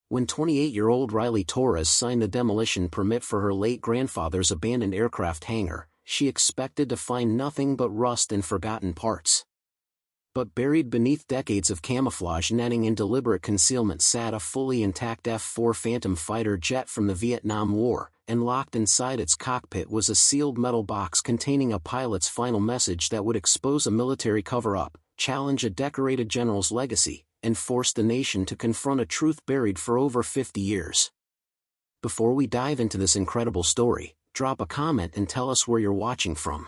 When 28-year-old Riley Torres signed the demolition permit for her late grandfather's abandoned aircraft hangar, she expected to find nothing but rust and forgotten parts. But buried beneath decades of camouflage netting and deliberate concealment sat a fully intact F-4 Phantom fighter jet from the Vietnam War, and locked inside its cockpit was a sealed metal box containing a pilot's final message that would expose a military cover-up, challenge a decorated general's legacy, and force the nation to confront a truth buried for over 50 years. Before we dive into this incredible story, drop a comment and tell us where you're watching from.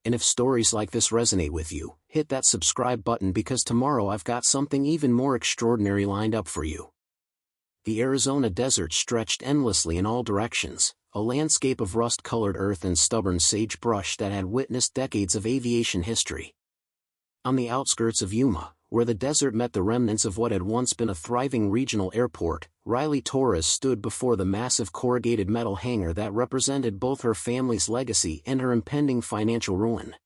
And if stories like this resonate with you, hit that subscribe button because tomorrow I've got something even more extraordinary lined up for you. The Arizona desert stretched endlessly in all directions, a landscape of rust-colored earth and stubborn sagebrush that had witnessed decades of aviation history. On the outskirts of Yuma, where the desert met the remnants of what had once been a thriving regional airport, Riley Torres stood before the massive corrugated metal hangar that represented both her family's legacy and her impending financial ruin.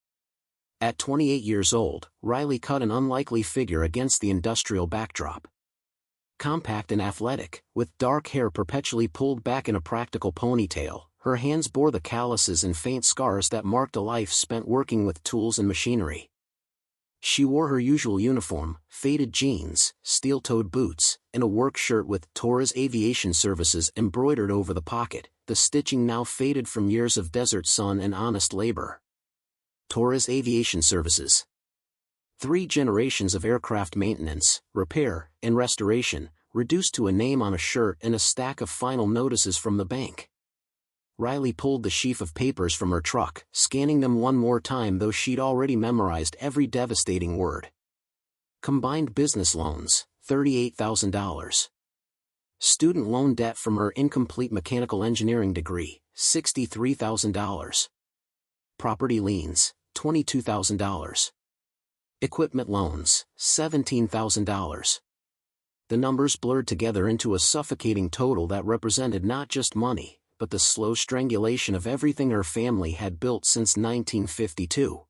At 28 years old, Riley cut an unlikely figure against the industrial backdrop. Compact and athletic, with dark hair perpetually pulled back in a practical ponytail, her hands bore the calluses and faint scars that marked a life spent working with tools and machinery. She wore her usual uniform, faded jeans, steel-toed boots, and a work shirt with Torres Aviation Services embroidered over the pocket, the stitching now faded from years of desert sun and honest labor. Torres Aviation Services. 3 generations of aircraft maintenance, repair, and restoration, reduced to a name on a shirt and a stack of final notices from the bank. Riley pulled the sheaf of papers from her truck, scanning them one more time though she'd already memorized every devastating word. Combined business loans, $38,000. Student loan debt from her incomplete mechanical engineering degree, $63,000. Property liens, $22,000. Equipment loans, $17,000. The numbers blurred together into a suffocating total that represented not just money, but the slow strangulation of everything her family had built since 1952.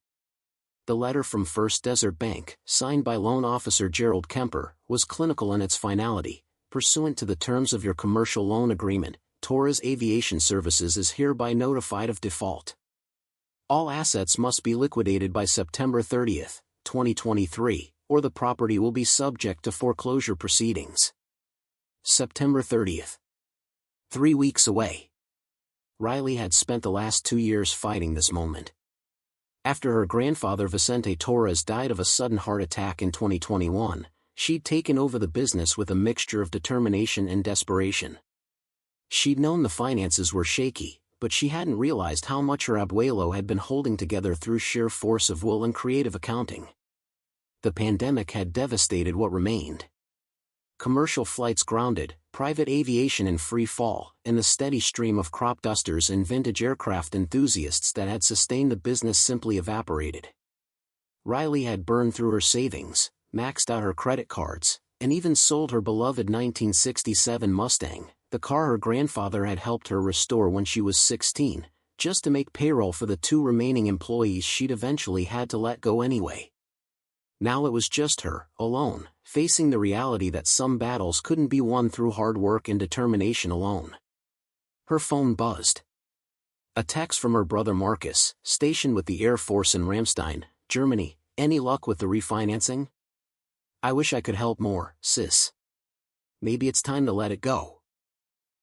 The letter from First Desert Bank, signed by loan officer Gerald Kemper, was clinical in its finality. Pursuant to the terms of your commercial loan agreement, Torres Aviation Services is hereby notified of default. All assets must be liquidated by September 30, 2023, or the property will be subject to foreclosure proceedings. September 30th. 3 weeks away. Riley had spent the last 2 years fighting this moment. After her grandfather Vicente Torres died of a sudden heart attack in 2021, she'd taken over the business with a mixture of determination and desperation. She'd known the finances were shaky, but she hadn't realized how much her abuelo had been holding together through sheer force of will and creative accounting. The pandemic had devastated what remained. Commercial flights grounded, private aviation in free fall, and the steady stream of crop dusters and vintage aircraft enthusiasts that had sustained the business simply evaporated. Riley had burned through her savings, maxed out her credit cards, and even sold her beloved 1967 Mustang, the car her grandfather had helped her restore when she was 16, just to make payroll for the 2 remaining employees she'd eventually had to let go anyway. Now it was just her, alone, facing the reality that some battles couldn't be won through hard work and determination alone. Her phone buzzed. A text from her brother Marcus, stationed with the Air Force in Ramstein, Germany. Any luck with the refinancing? I wish I could help more, sis. Maybe it's time to let it go.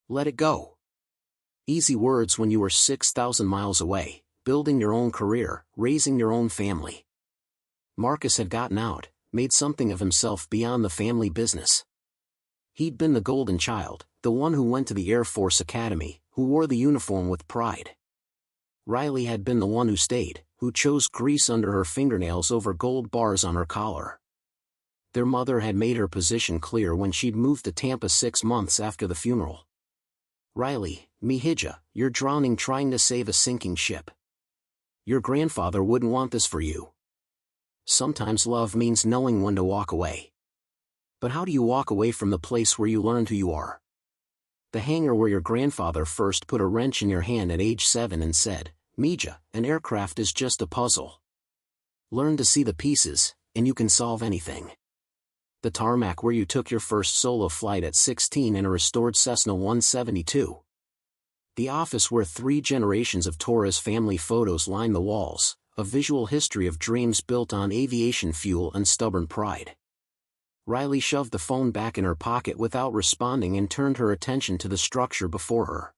Let it go. Easy words when you were 6,000 miles away, building your own career, raising your own family. Marcus had gotten out, made something of himself beyond the family business. He'd been the golden child, the one who went to the Air Force Academy, who wore the uniform with pride. Riley had been the one who stayed, who chose grease under her fingernails over gold bars on her collar. Their mother had made her position clear when she'd moved to Tampa 6 months after the funeral. Riley, mihija, you're drowning trying to save a sinking ship. Your grandfather wouldn't want this for you. Sometimes love means knowing when to walk away. But how do you walk away from the place where you learned who you are? The hangar where your grandfather first put a wrench in your hand at age 7 and said, Mija, an aircraft is just a puzzle. Learn to see the pieces, and you can solve anything. The tarmac where you took your first solo flight at 16 in a restored Cessna 172. The office where 3 generations of Torres family photos line the walls, a visual history of dreams built on aviation fuel and stubborn pride. Riley shoved the phone back in her pocket without responding and turned her attention to the structure before her.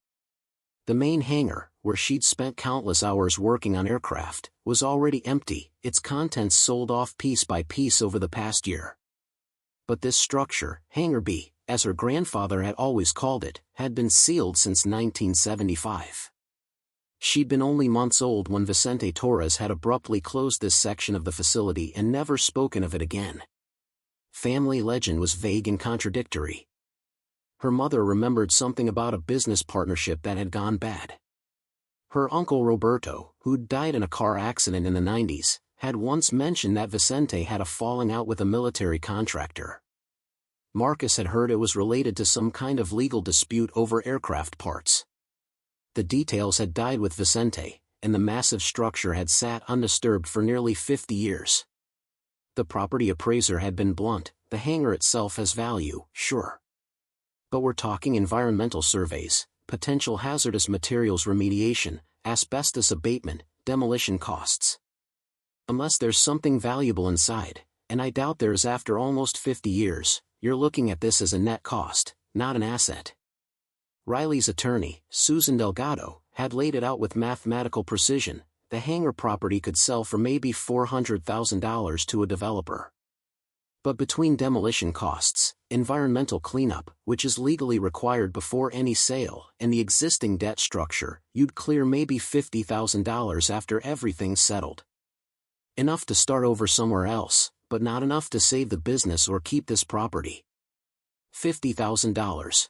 The main hangar, where she'd spent countless hours working on aircraft, was already empty, its contents sold off piece by piece over the past year. But this structure, Hangar B, as her grandfather had always called it, had been sealed since 1975. She'd been only months old when Vicente Torres had abruptly closed this section of the facility and never spoken of it again. Family legend was vague and contradictory. Her mother remembered something about a business partnership that had gone bad. Her uncle Roberto, who'd died in a car accident in the 90s, had once mentioned that Vicente had a falling out with a military contractor. Marcus had heard it was related to some kind of legal dispute over aircraft parts. The details had died with Vicente, and the massive structure had sat undisturbed for nearly 50 years. The property appraiser had been blunt: the hangar itself has value, sure. But we're talking environmental surveys, potential hazardous materials remediation, asbestos abatement, demolition costs. Unless there's something valuable inside, and I doubt there is after almost 50 years, you're looking at this as a net cost, not an asset. Riley's attorney, Susan Delgado, had laid it out with mathematical precision: the hangar property could sell for maybe $400,000 to a developer. But between demolition costs, environmental cleanup, which is legally required before any sale, and the existing debt structure, you'd clear maybe $50,000 after everything's settled. Enough to start over somewhere else, but not enough to save the business or keep this property. $50,000.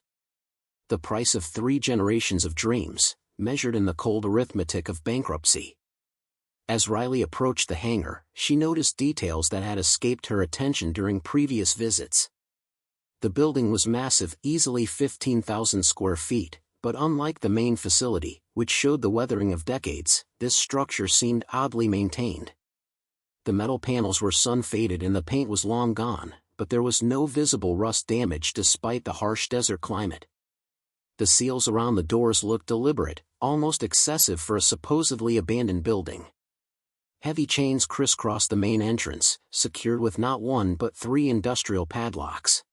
The price of 3 generations of dreams, measured in the cold arithmetic of bankruptcy. As Riley approached the hangar, she noticed details that had escaped her attention during previous visits. The building was massive, easily 15,000 square feet, but unlike the main facility, which showed the weathering of decades, this structure seemed oddly maintained. The metal panels were sun-faded and the paint was long gone, but there was no visible rust damage despite the harsh desert climate. The seals around the doors looked deliberate, almost excessive for a supposedly abandoned building. Heavy chains crisscrossed the main entrance, secured with not 1 but 3 industrial padlocks.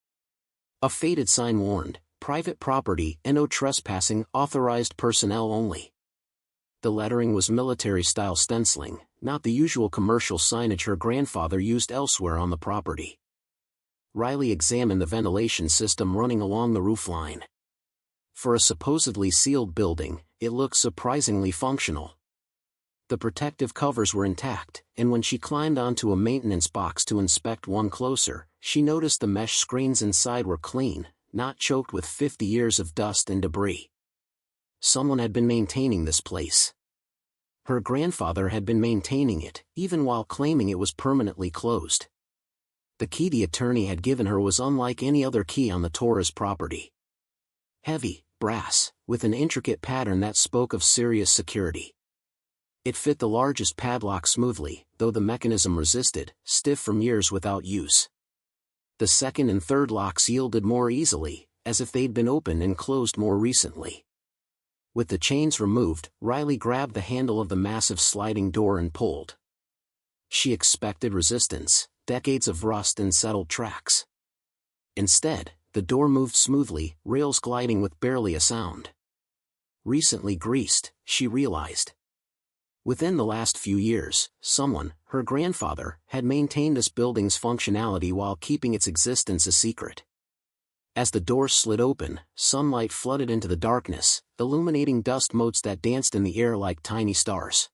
A faded sign warned, "Private property and no trespassing, authorized personnel only." The lettering was military-style stenciling, not the usual commercial signage her grandfather used elsewhere on the property. Riley examined the ventilation system running along the roofline. For a supposedly sealed building, it looked surprisingly functional. The protective covers were intact, and when she climbed onto a maintenance box to inspect one closer, she noticed the mesh screens inside were clean, not choked with 50 years of dust and debris. Someone had been maintaining this place. Her grandfather had been maintaining it, even while claiming it was permanently closed. The key the attorney had given her was unlike any other key on the Torres property. Heavy, brass, with an intricate pattern that spoke of serious security. It fit the largest padlock smoothly, though the mechanism resisted, stiff from years without use. The second and third locks yielded more easily, as if they'd been opened and closed more recently. With the chains removed, Riley grabbed the handle of the massive sliding door and pulled. She expected resistance, decades of rust and settled tracks. Instead, the door moved smoothly, rails gliding with barely a sound. Recently greased, she realized. Within the last few years, someone, her grandfather, had maintained this building's functionality while keeping its existence a secret. As the door slid open, sunlight flooded into the darkness, illuminating dust motes that danced in the air like tiny stars.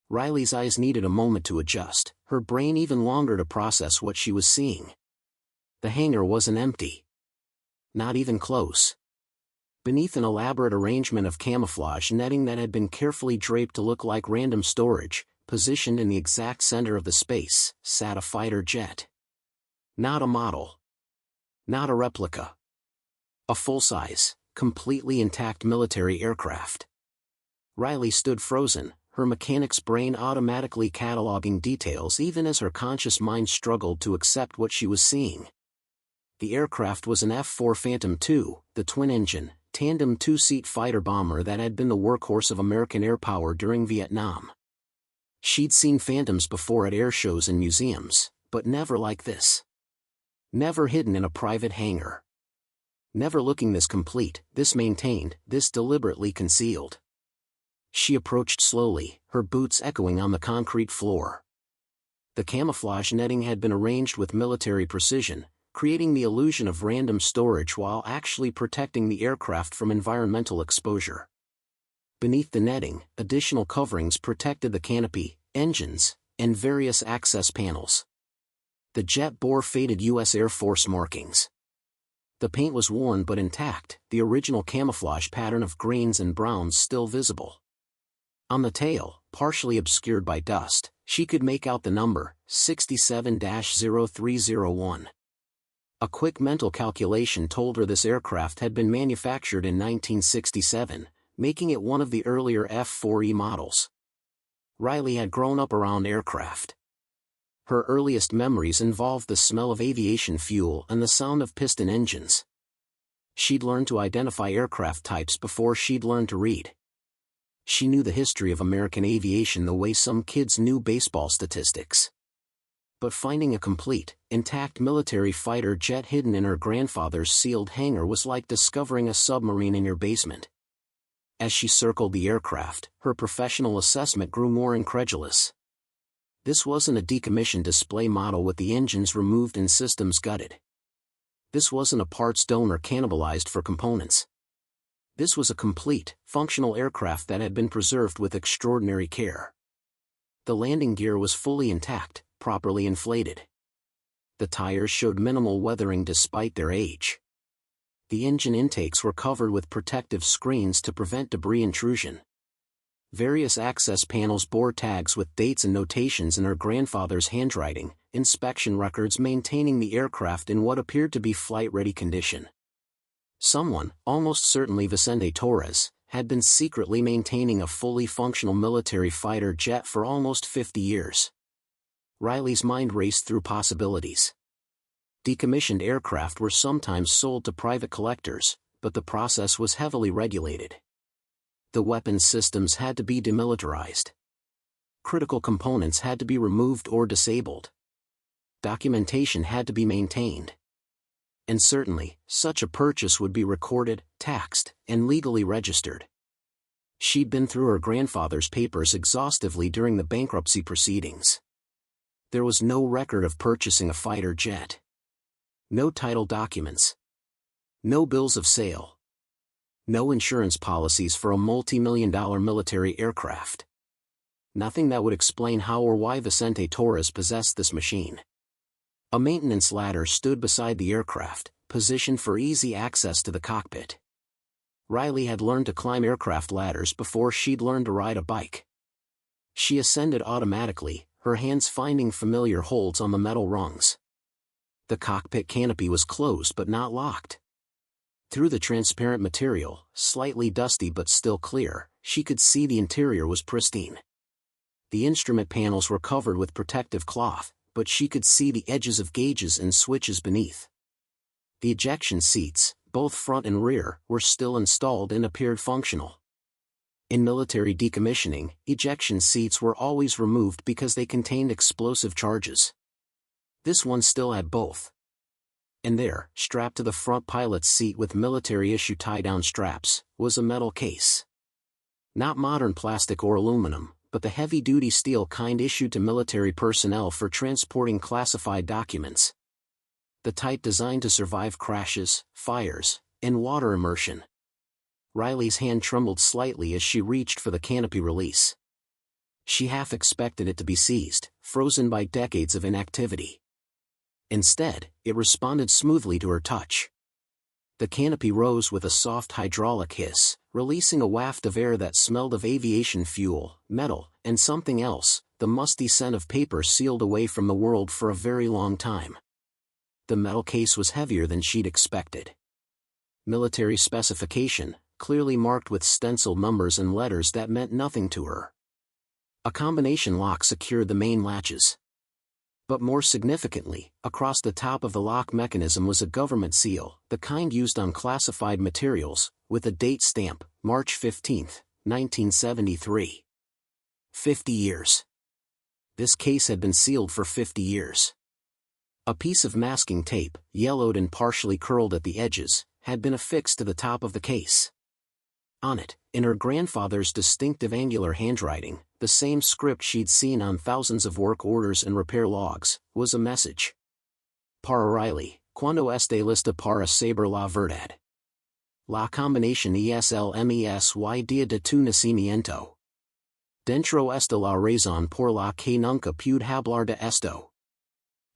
Riley's eyes needed a moment to adjust, her brain even longer to process what she was seeing. The hangar wasn't empty. Not even close. Beneath an elaborate arrangement of camouflage netting that had been carefully draped to look like random storage, positioned in the exact center of the space, sat a fighter jet. Not a model. Not a replica. A full-size, completely intact military aircraft. Riley stood frozen, her mechanic's brain automatically cataloging details even as her conscious mind struggled to accept what she was seeing. The aircraft was an F-4 Phantom II, the twin-engine, tandem two-seat fighter bomber that had been the workhorse of American air power during Vietnam. She'd seen Phantoms before at air shows and museums, but never like this. Never hidden in a private hangar. Never looking this complete, this maintained, this deliberately concealed. She approached slowly, her boots echoing on the concrete floor. The camouflage netting had been arranged with military precision, creating the illusion of random storage while actually protecting the aircraft from environmental exposure. Beneath the netting, additional coverings protected the canopy, engines, and various access panels. The jet bore faded U.S. Air Force markings. The paint was worn but intact, the original camouflage pattern of greens and browns still visible. On the tail, partially obscured by dust, she could make out the number, 67-0301. A quick mental calculation told her this aircraft had been manufactured in 1967, making it one of the earlier F-4E models. Riley had grown up around aircraft. Her earliest memories involved the smell of aviation fuel and the sound of piston engines. She'd learned to identify aircraft types before she'd learned to read. She knew the history of American aviation the way some kids knew baseball statistics. But finding a complete, intact military fighter jet hidden in her grandfather's sealed hangar was like discovering a submarine in your basement. As she circled the aircraft, her professional assessment grew more incredulous. This wasn't a decommissioned display model with the engines removed and systems gutted. This wasn't a parts donor cannibalized for components. This was a complete, functional aircraft that had been preserved with extraordinary care. The landing gear was fully intact, properly inflated. The tires showed minimal weathering despite their age. The engine intakes were covered with protective screens to prevent debris intrusion. Various access panels bore tags with dates and notations in her grandfather's handwriting, inspection records maintaining the aircraft in what appeared to be flight-ready condition. Someone, almost certainly Riley Torres, had been secretly maintaining a fully functional military fighter jet for almost 50 years. Riley's mind raced through possibilities. Decommissioned aircraft were sometimes sold to private collectors, but the process was heavily regulated. The weapons systems had to be demilitarized. Critical components had to be removed or disabled. Documentation had to be maintained. And certainly, such a purchase would be recorded, taxed, and legally registered. She'd been through her grandfather's papers exhaustively during the bankruptcy proceedings. There was no record of purchasing a fighter jet. No title documents. No bills of sale. No insurance policies for a multi-million-dollar military aircraft. Nothing that would explain how or why Riley Torres possessed this machine. A maintenance ladder stood beside the aircraft, positioned for easy access to the cockpit. Riley had learned to climb aircraft ladders before she'd learned to ride a bike. She ascended automatically, her hands finding familiar holds on the metal rungs. The cockpit canopy was closed but not locked. Through the transparent material, slightly dusty but still clear, she could see the interior was pristine. The instrument panels were covered with protective cloth, but she could see the edges of gauges and switches beneath. The ejection seats, both front and rear, were still installed and appeared functional. In military decommissioning, ejection seats were always removed because they contained explosive charges. This one still had both. And there, strapped to the front pilot's seat with military-issue tie-down straps, was a metal case. Not modern plastic or aluminum, but the heavy-duty steel kind issued to military personnel for transporting classified documents. The type designed to survive crashes, fires, and water immersion. Riley's hand trembled slightly as she reached for the canopy release. She half expected it to be seized, frozen by decades of inactivity. Instead, it responded smoothly to her touch. The canopy rose with a soft hydraulic hiss, releasing a waft of air that smelled of aviation fuel, metal, and something else, the musty scent of paper sealed away from the world for a very long time. The metal case was heavier than she'd expected. Military specification, clearly marked with stenciled numbers and letters that meant nothing to her. A combination lock secured the main latches. But more significantly, across the top of the lock mechanism was a government seal, the kind used on classified materials, with a date stamp, March 15, 1973. 50 years. This case had been sealed for 50 years. A piece of masking tape, yellowed and partially curled at the edges, had been affixed to the top of the case. On it, in her grandfather's distinctive angular handwriting, the same script she'd seen on thousands of work orders and repair logs, was a message. Para Riley, cuando esté lista para saber la verdad. La combinación es el mes y día de tu nacimiento. Dentro está la razón por la que nunca pude hablar de esto.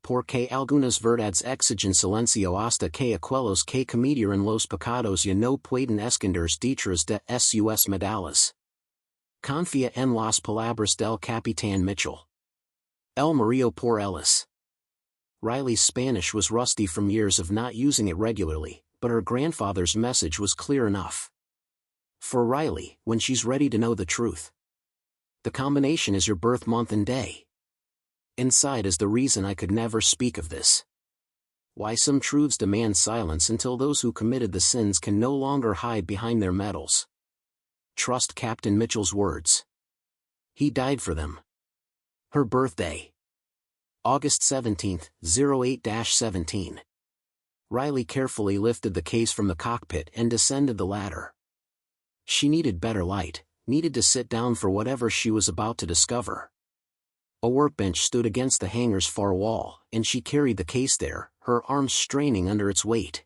Porque algunas verdades exigen silencio hasta que aquellos que cometieron los pecados ya no pueden esconderse detrás de sus medallas. Confía en las palabras del Capitán Mitchell. El Mario por Ellis. Riley's Spanish was rusty from years of not using it regularly, but her grandfather's message was clear enough. For Riley, when she's ready to know the truth. The combination is your birth month and day. Inside is the reason I could never speak of this. Why some truths demand silence until those who committed the sins can no longer hide behind their medals. Trust Captain Mitchell's words. He died for them. Her birthday. August 17, 08-17. Riley carefully lifted the case from the cockpit and descended the ladder. She needed better light, needed to sit down for whatever she was about to discover. A workbench stood against the hangar's far wall, and she carried the case there, her arms straining under its weight.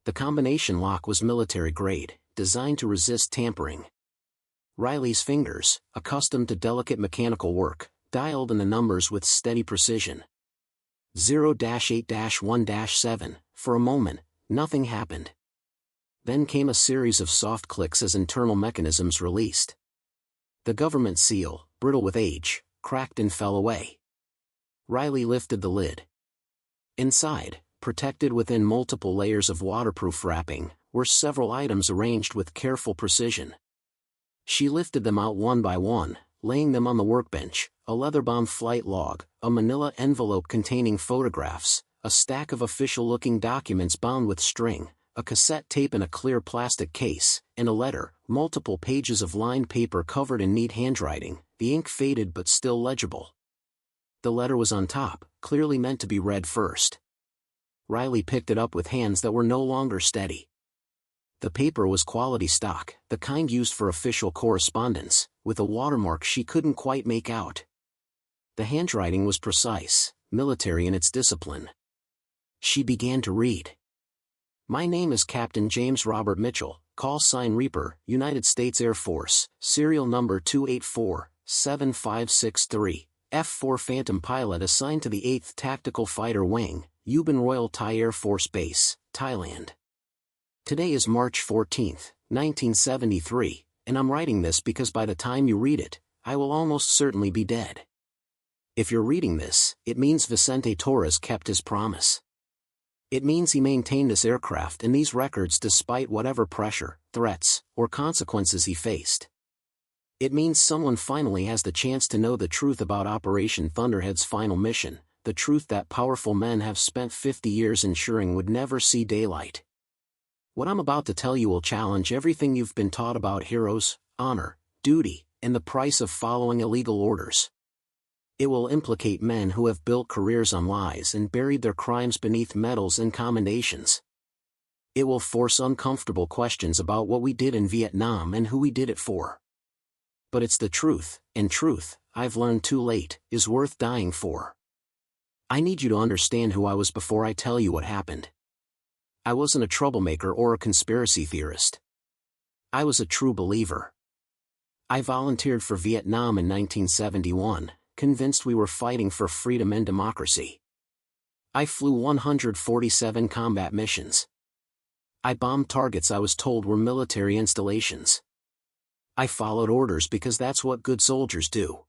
The combination lock was military-grade, designed to resist tampering. Riley's fingers, accustomed to delicate mechanical work, dialed in the numbers with steady precision. 0-8-1-7, for a moment, nothing happened. Then came a series of soft clicks as internal mechanisms released. The government seal, brittle with age, cracked and fell away. Riley lifted the lid. Inside, protected within multiple layers of waterproof wrapping, were several items arranged with careful precision. She lifted them out one by one, laying them on the workbench: a leather-bound flight log, a manila envelope containing photographs, a stack of official-looking documents bound with string, a cassette tape in a clear plastic case, and a letter, multiple pages of lined paper covered in neat handwriting, the ink faded but still legible. The letter was on top, clearly meant to be read first. Riley picked it up with hands that were no longer steady. The paper was quality stock, the kind used for official correspondence, with a watermark she couldn't quite make out. The handwriting was precise, military in its discipline. She began to read. My name is Captain James Robert Mitchell, call sign Reaper, United States Air Force, serial number 284-7563, F-4 Phantom pilot assigned to the 8th Tactical Fighter Wing, Yuma Royal Thai Air Force Base, Thailand. Today is March 14, 1973, and I'm writing this because by the time you read it, I will almost certainly be dead. If you're reading this, it means Vicente Torres kept his promise. It means he maintained this aircraft and these records despite whatever pressure, threats, or consequences he faced. It means someone finally has the chance to know the truth about Operation Thunderhead's final mission, the truth that powerful men have spent 50 years ensuring would never see daylight. What I'm about to tell you will challenge everything you've been taught about heroes, honor, duty, and the price of following illegal orders. It will implicate men who have built careers on lies and buried their crimes beneath medals and commendations. It will force uncomfortable questions about what we did in Vietnam and who we did it for. But it's the truth, and truth, I've learned too late, is worth dying for. I need you to understand who I was before I tell you what happened. I wasn't a troublemaker or a conspiracy theorist. I was a true believer. I volunteered for Vietnam in 1971, convinced we were fighting for freedom and democracy. I flew 147 combat missions. I bombed targets I was told were military installations. I followed orders because that's what good soldiers do.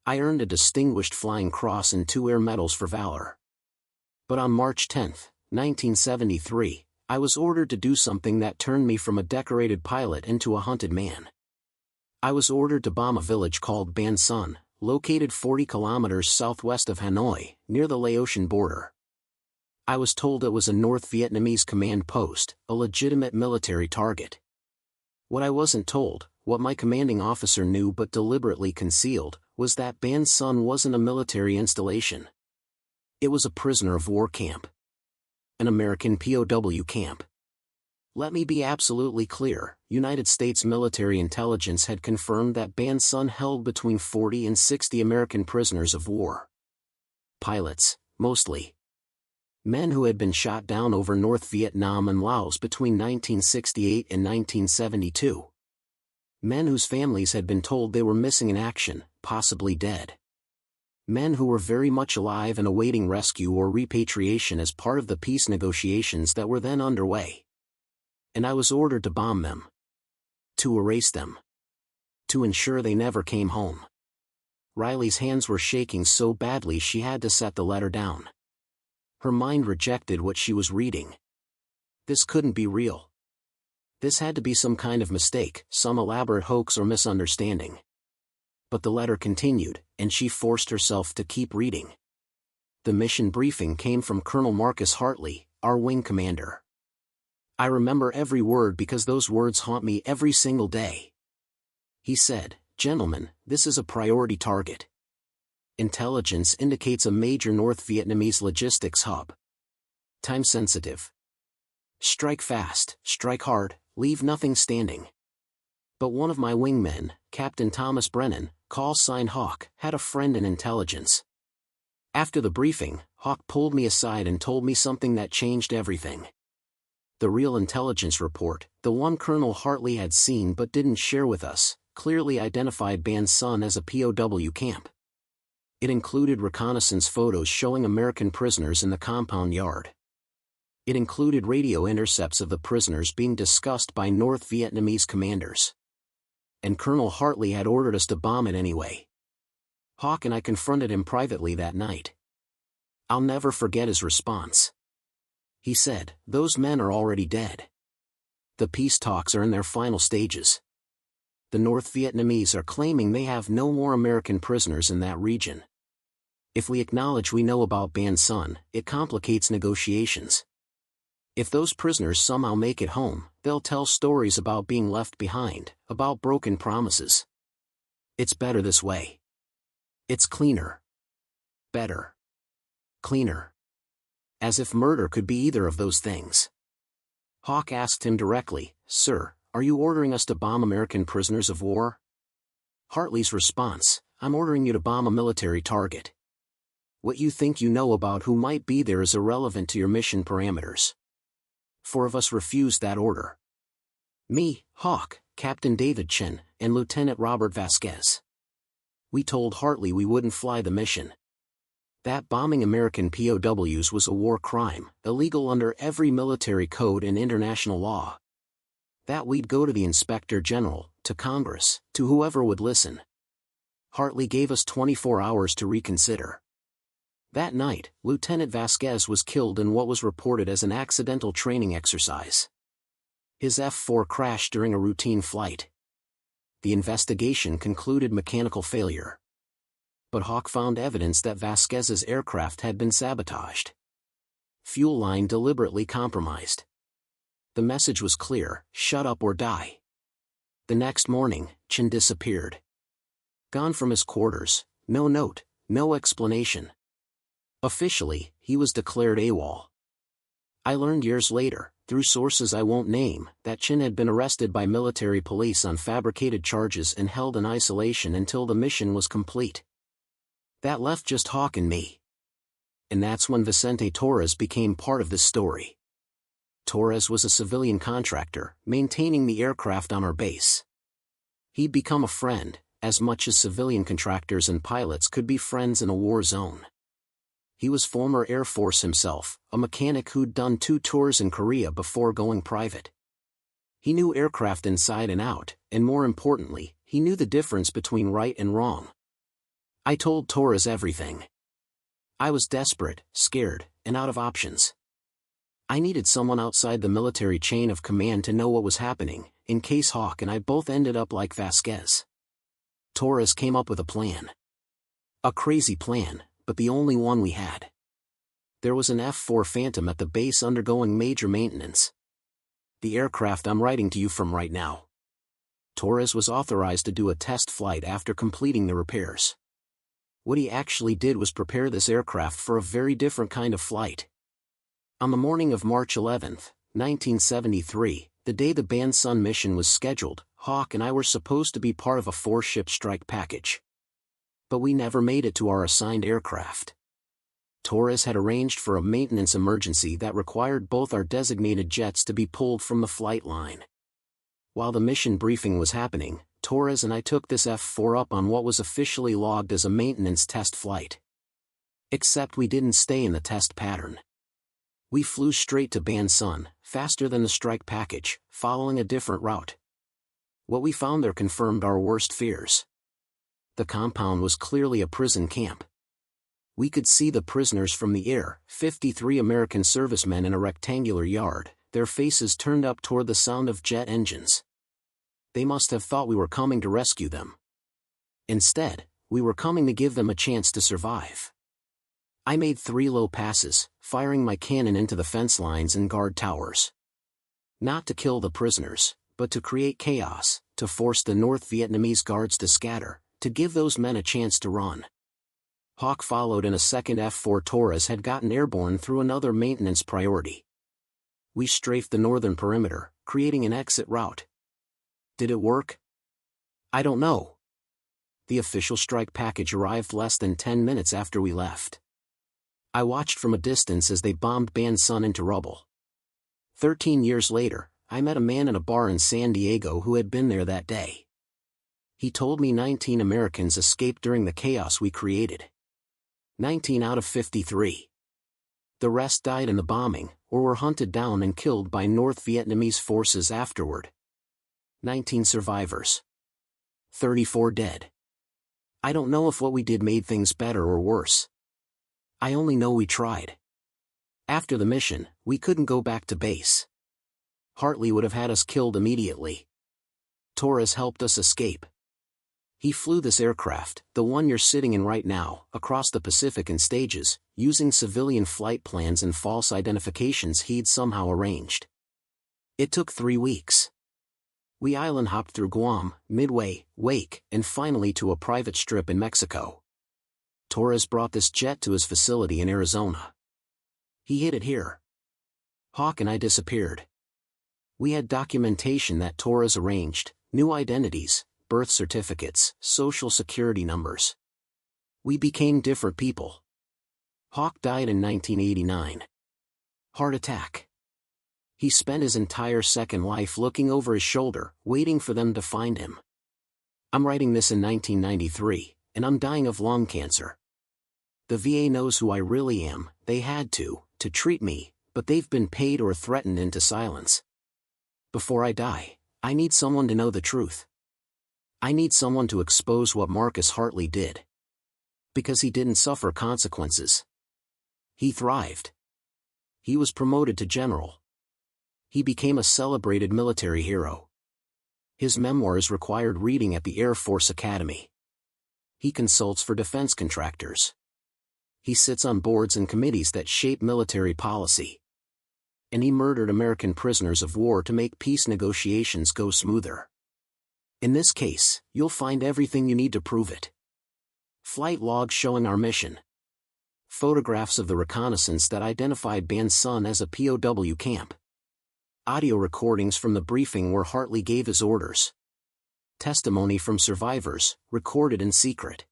I earned a Distinguished Flying Cross and 2 Air Medals for valor. But on March 10, 1973, I was ordered to do something that turned me from a decorated pilot into a hunted man. I was ordered to bomb a village called Ban Son, located 40 kilometers southwest of Hanoi, near the Laotian border. I was told it was a North Vietnamese command post, a legitimate military target. What I wasn't told, what my commanding officer knew but deliberately concealed, was that Ban Son wasn't a military installation. It was a prisoner of war camp. An American POW camp. Let me be absolutely clear, United States military intelligence had confirmed that Ban Son held between 40 and 60 American prisoners of war. Pilots, mostly. Men who had been shot down over North Vietnam and Laos between 1968 and 1972. Men whose families had been told they were missing in action, possibly dead. Men who were very much alive and awaiting rescue or repatriation as part of the peace negotiations that were then underway. And I was ordered to bomb them. To erase them. To ensure they never came home. Riley's hands were shaking so badly she had to set the letter down. Her mind rejected what she was reading. This couldn't be real. This had to be some kind of mistake, some elaborate hoax or misunderstanding. But the letter continued, and she forced herself to keep reading. The mission briefing came from Colonel Marcus Hartley, our wing commander. I remember every word because those words haunt me every single day. He said, "Gentlemen, this is a priority target. Intelligence indicates a major North Vietnamese logistics hub. Time sensitive. Strike fast, strike hard, leave nothing standing." But one of my wingmen, Captain Thomas Brennan, call sign Hawk, had a friend in intelligence. After the briefing, Hawk pulled me aside and told me something that changed everything. The real intelligence report, the one Colonel Hartley had seen but didn't share with us, clearly identified Ban Son as a POW camp. It included reconnaissance photos showing American prisoners in the compound yard. It included radio intercepts of the prisoners being discussed by North Vietnamese commanders. And Colonel Hartley had ordered us to bomb it anyway. Hawk and I confronted him privately that night. I'll never forget his response. He said, "Those men are already dead. The peace talks are in their final stages. The North Vietnamese are claiming they have no more American prisoners in that region. If we acknowledge we know about Ban Son, it complicates negotiations. If those prisoners somehow make it home, they'll tell stories about being left behind, about broken promises. It's better this way. It's cleaner. Better. Cleaner. As if murder could be either of those things." Hawk asked him directly, "Sir, are you ordering us to bomb American prisoners of war?" Hartley's response, "I'm ordering you to bomb a military target. What you think you know about who might be there is irrelevant to your mission parameters." 4 of us refused that order. Me, Hawk, Captain David Chen, and Lieutenant Robert Vasquez. We told Hartley we wouldn't fly the mission. That bombing American POWs was a war crime, illegal under every military code and international law. That we'd go to the Inspector General, to Congress, to whoever would listen. Hartley gave us 24 hours to reconsider. That night, Lieutenant Vasquez was killed in what was reported as an accidental training exercise. His F-4 crashed during a routine flight. The investigation concluded mechanical failure. But Hawk found evidence that Vasquez's aircraft had been sabotaged. Fuel line deliberately compromised. The message was clear, shut up or die. The next morning, Chen disappeared. Gone from his quarters, no note, no explanation. Officially, he was declared AWOL. I learned years later, through sources I won't name, that Chen had been arrested by military police on fabricated charges and held in isolation until the mission was complete. That left just Hawk and me. And that's when Vicente Torres became part of this story. Torres was a civilian contractor, maintaining the aircraft on our base. He'd become a friend, as much as civilian contractors and pilots could be friends in a war zone. He was former Air Force himself, a mechanic who'd done 2 tours in Korea before going private. He knew aircraft inside and out, and more importantly, he knew the difference between right and wrong. I told Torres everything. I was desperate, scared, and out of options. I needed someone outside the military chain of command to know what was happening, in case Hawk and I both ended up like Vasquez. Torres came up with a plan. A crazy plan, but the only one we had. There was an F-4 Phantom at the base undergoing major maintenance. The aircraft I'm writing to you from right now. Torres was authorized to do a test flight after completing the repairs. What he actually did was prepare this aircraft for a very different kind of flight. On the morning of March 11, 1973, the day the Ban Sun mission was scheduled, Hawk and I were supposed to be part of a 4-ship strike package. But we never made it to our assigned aircraft. Torres had arranged for a maintenance emergency that required both our designated jets to be pulled from the flight line. While the mission briefing was happening, Torres and I took this F-4 up on what was officially logged as a maintenance test flight. Except we didn't stay in the test pattern. We flew straight to Ban Sun, faster than the strike package, following a different route. What we found there confirmed our worst fears. The compound was clearly a prison camp. We could see the prisoners from the air, 53 American servicemen in a rectangular yard, their faces turned up toward the sound of jet engines. They must have thought we were coming to rescue them. Instead, we were coming to give them a chance to survive. I made 3 low passes, firing my cannon into the fence lines and guard towers. Not to kill the prisoners, but to create chaos, to force the North Vietnamese guards to scatter, to give those men a chance to run. Hawk followed and a second F-4 Torres had gotten airborne through another maintenance priority. We strafed the northern perimeter, creating an exit route. Did it work? I don't know. The official strike package arrived less than 10 minutes after we left. I watched from a distance as they bombed Ban Sun into rubble. 13 years later, I met a man in a bar in San Diego who had been there that day. He told me 19 Americans escaped during the chaos we created. 19 out of 53. The rest died in the bombing, or were hunted down and killed by North Vietnamese forces afterward. 19 survivors. 34 dead. I don't know if what we did made things better or worse. I only know we tried. After the mission, we couldn't go back to base. Hartley would have had us killed immediately. Torres helped us escape. He flew this aircraft, the one you're sitting in right now, across the Pacific in stages, using civilian flight plans and false identifications he'd somehow arranged. It took 3 weeks. We island hopped through Guam, Midway, Wake, and finally to a private strip in Mexico. Torres brought this jet to his facility in Arizona. He hid it here. Hawk and I disappeared. We had documentation that Torres arranged, new identities, birth certificates, social security numbers. We became different people. Hawk died in 1989. Heart attack. He spent his entire second life looking over his shoulder, waiting for them to find him. I'm writing this in 1993, and I'm dying of lung cancer. The VA knows who I really am. They had to treat me, but they've been paid or threatened into silence. Before I die, I need someone to know the truth. I need someone to expose what Marcus Hartley did. Because he didn't suffer consequences. He thrived. He was promoted to general. He became a celebrated military hero. His memoirs required reading at the Air Force Academy. He consults for defense contractors. He sits on boards and committees that shape military policy. And he murdered American prisoners of war to make peace negotiations go smoother. In this case, you'll find everything you need to prove it. Flight logs showing our mission. Photographs of the reconnaissance that identified Ban Sun as a POW camp. Audio recordings from the briefing where Hartley gave his orders. Testimony from survivors, recorded in secret.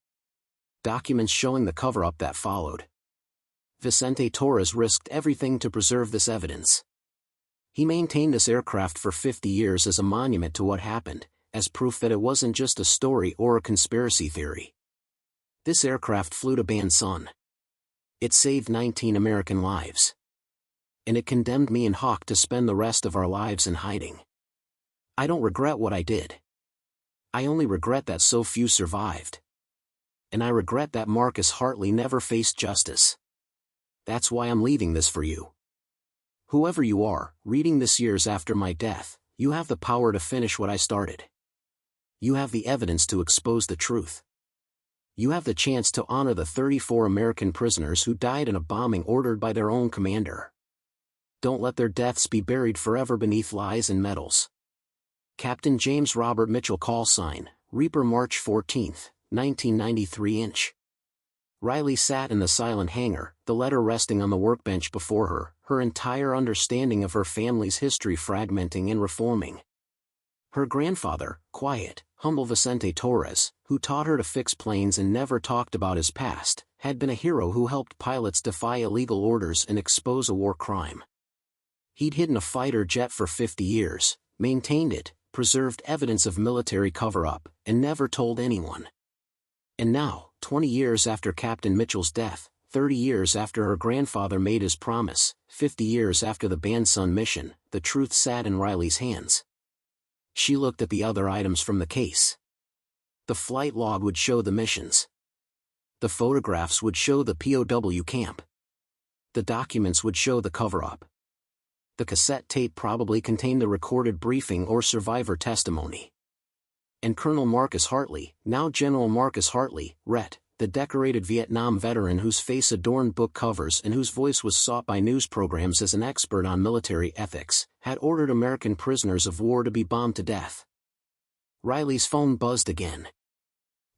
Documents showing the cover-up that followed. Vicente Torres risked everything to preserve this evidence. He maintained this aircraft for 50 years as a monument to what happened, as proof that it wasn't just a story or a conspiracy theory. This aircraft flew to Ban Sun. It saved 19 American lives. And it condemned me and Hawk to spend the rest of our lives in hiding. I don't regret what I did. I only regret that so few survived. And I regret that Marcus Hartley never faced justice. That's why I'm leaving this for you. Whoever you are, reading this years after my death, you have the power to finish what I started. You have the evidence to expose the truth. You have the chance to honor the 34 American prisoners who died in a bombing ordered by their own commander. Don't let their deaths be buried forever beneath lies and medals. Captain James Robert Mitchell. Call sign, Reaper. March 14, 1993. Inch. Riley sat in the silent hangar, the letter resting on the workbench before her, her entire understanding of her family's history fragmenting and reforming. Her grandfather, quiet, humble Vicente Torres, who taught her to fix planes and never talked about his past, had been a hero who helped pilots defy illegal orders and expose a war crime. He'd hidden a fighter jet for 50 years, maintained it, preserved evidence of military cover-up, and never told anyone. And now, 20 years after Captain Mitchell's death, 30 years after her grandfather made his promise, 50 years after the banned Sun mission, the truth sat in Riley's hands. She looked at the other items from the case. The flight log would show the missions. The photographs would show the POW camp. The documents would show the cover-up. The cassette tape probably contained the recorded briefing or survivor testimony. And Colonel Marcus Hartley, now General Marcus Hartley, Ret, the decorated Vietnam veteran whose face adorned book covers and whose voice was sought by news programs as an expert on military ethics, had ordered American prisoners of war to be bombed to death. Riley's phone buzzed again.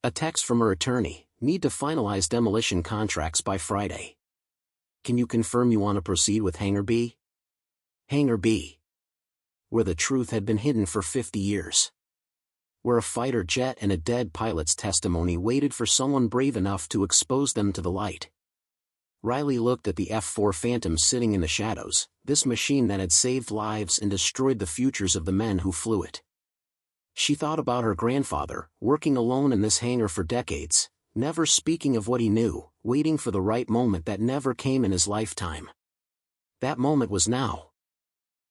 A text from her attorney: need to finalize demolition contracts by Friday. Can you confirm you want to proceed with Hangar B? Hangar B. Where the truth had been hidden for 50 years. Where a fighter jet and a dead pilot's testimony waited for someone brave enough to expose them to the light. Riley looked at the F-4 Phantom sitting in the shadows, this machine that had saved lives and destroyed the futures of the men who flew it. She thought about her grandfather, working alone in this hangar for decades, never speaking of what he knew, waiting for the right moment that never came in his lifetime. That moment was now.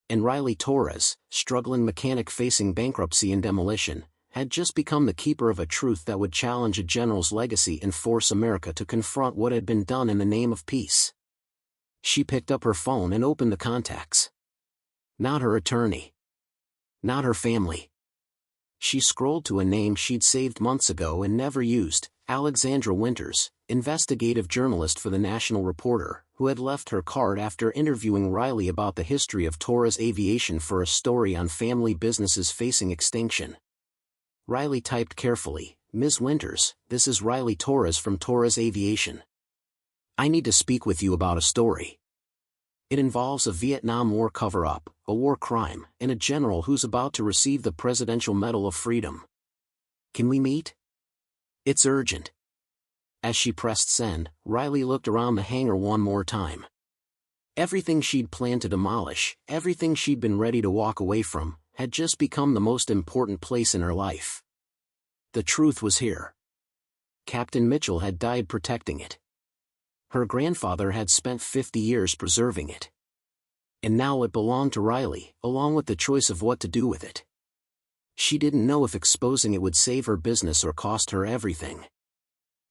And Riley Torres, struggling mechanic facing bankruptcy and demolition, had just become the keeper of a truth that would challenge a general's legacy and force America to confront what had been done in the name of peace. She picked up her phone and opened the contacts. Not her attorney. Not her family. She scrolled to a name she'd saved months ago and never used: Alexandra Winters, investigative journalist for the National Reporter, who had left her card after interviewing Riley about the history of Torres Aviation for a story on family businesses facing extinction. Riley typed carefully, Ms. Winters, this is Riley Torres from Torres Aviation. I need to speak with you about a story. It involves a Vietnam War cover-up, a war crime, and a general who's about to receive the Presidential Medal of Freedom. Can we meet? It's urgent. As she pressed send, Riley looked around the hangar one more time. Everything she'd planned to demolish, everything she'd been ready to walk away from, had just become the most important place in her life. The truth was here. Captain Mitchell had died protecting it. Her grandfather had spent 50 years preserving it. And now it belonged to Riley, along with the choice of what to do with it. She didn't know if exposing it would save her business or cost her everything.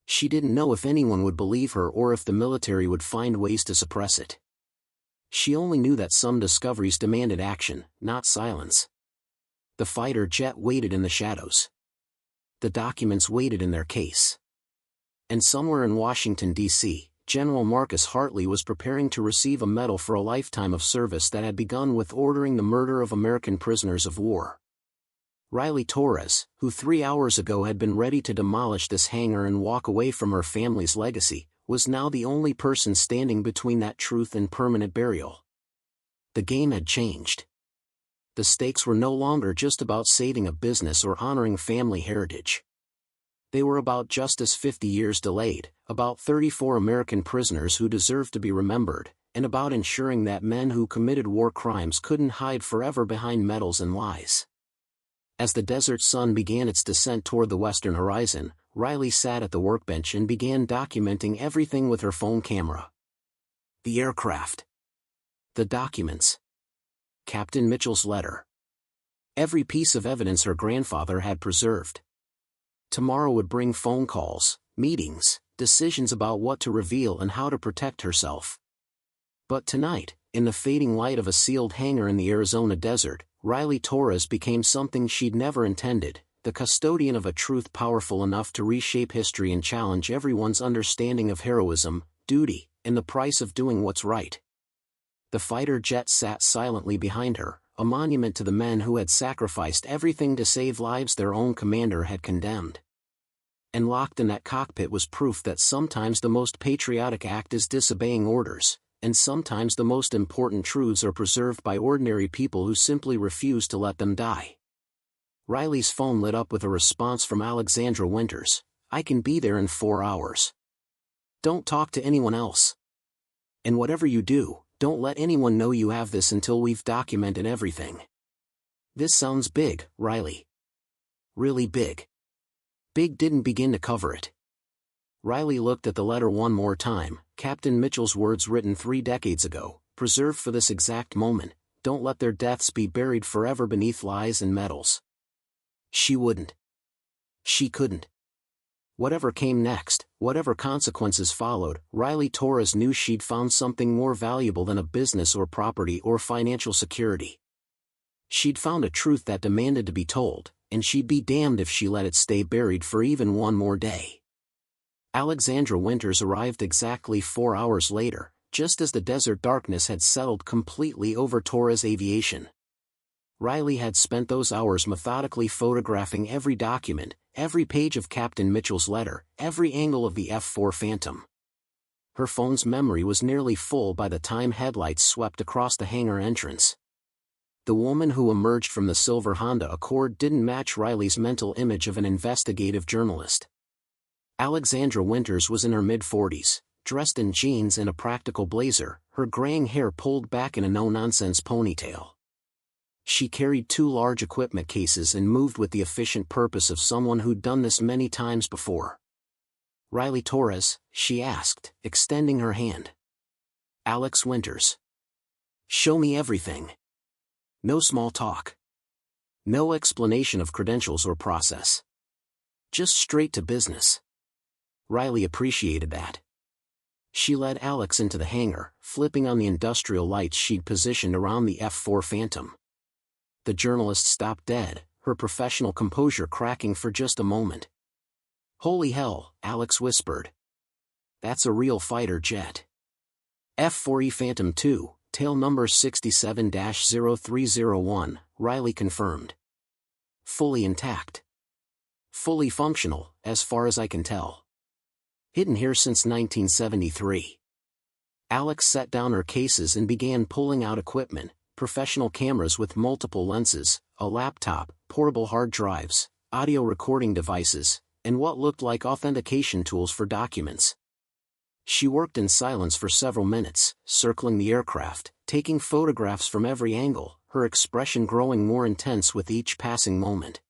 She didn't know if anyone would believe her or if the military would find ways to suppress it. She only knew that some discoveries demanded action, not silence. The fighter jet waited in the shadows. The documents waited in their case. And somewhere in Washington, D.C., General Marcus Hartley was preparing to receive a medal for a lifetime of service that had begun with ordering the murder of American prisoners of war. Riley Torres, who 3 hours ago had been ready to demolish this hangar and walk away from her family's legacy, was now the only person standing between that truth and permanent burial. The game had changed. The stakes were no longer just about saving a business or honoring family heritage. They were about justice 50 years delayed, about 34 American prisoners who deserved to be remembered, and about ensuring that men who committed war crimes couldn't hide forever behind medals and lies. As the desert sun began its descent toward the western horizon, Riley sat at the workbench and began documenting everything with her phone camera. The aircraft. The documents. Captain Mitchell's letter. Every piece of evidence her grandfather had preserved. Tomorrow would bring phone calls, meetings, decisions about what to reveal and how to protect herself. But tonight, in the fading light of a sealed hangar in the Arizona desert, Riley Torres became something she'd never intended, the custodian of a truth powerful enough to reshape history and challenge everyone's understanding of heroism, duty, and the price of doing what's right. The fighter jet sat silently behind her, a monument to the men who had sacrificed everything to save lives their own commander had condemned. And locked in that cockpit was proof that sometimes the most patriotic act is disobeying orders, and sometimes the most important truths are preserved by ordinary people who simply refuse to let them die. Riley's phone lit up with a response from Alexandra Winters. "I can be there in 4 hours. Don't talk to anyone else. And whatever you do, don't let anyone know you have this until we've documented everything." "This sounds big, Riley. Really big." Big didn't begin to cover it. Riley looked at the letter one more time, Captain Mitchell's words written 3 decades ago, preserved for this exact moment. Don't let their deaths be buried forever beneath lies and medals. She wouldn't. She couldn't. Whatever came next, whatever consequences followed, Riley Torres knew she'd found something more valuable than a business or property or financial security. She'd found a truth that demanded to be told, and she'd be damned if she let it stay buried for even one more day. Alexandra Winters arrived exactly 4 hours later, just as the desert darkness had settled completely over Torres Aviation. Riley had spent those hours methodically photographing every document, every page of Captain Mitchell's letter, every angle of the F-4 Phantom. Her phone's memory was nearly full by the time headlights swept across the hangar entrance. The woman who emerged from the silver Honda Accord didn't match Riley's mental image of an investigative journalist. Alexandra Winters was in her mid-40s, dressed in jeans and a practical blazer, her graying hair pulled back in a no-nonsense ponytail. She carried 2 large equipment cases and moved with the efficient purpose of someone who'd done this many times before. "Riley Torres?" she asked, extending her hand. "Alex Winters. Show me everything. No small talk. No explanation of credentials or process. Just straight to business." Riley appreciated that. She led Alex into the hangar, flipping on the industrial lights she'd positioned around the F-4 Phantom. The journalist stopped dead, her professional composure cracking for just a moment. "Holy hell," Alex whispered. "That's a real fighter jet. F-4E Phantom II, tail number 67-0301, Riley confirmed. Fully intact. Fully functional, as far as I can tell. Hidden here since 1973. Alex set down her cases and began pulling out equipment, professional cameras with multiple lenses, a laptop, portable hard drives, audio recording devices, and what looked like authentication tools for documents. She worked in silence for several minutes, circling the aircraft, taking photographs from every angle, her expression growing more intense with each passing moment.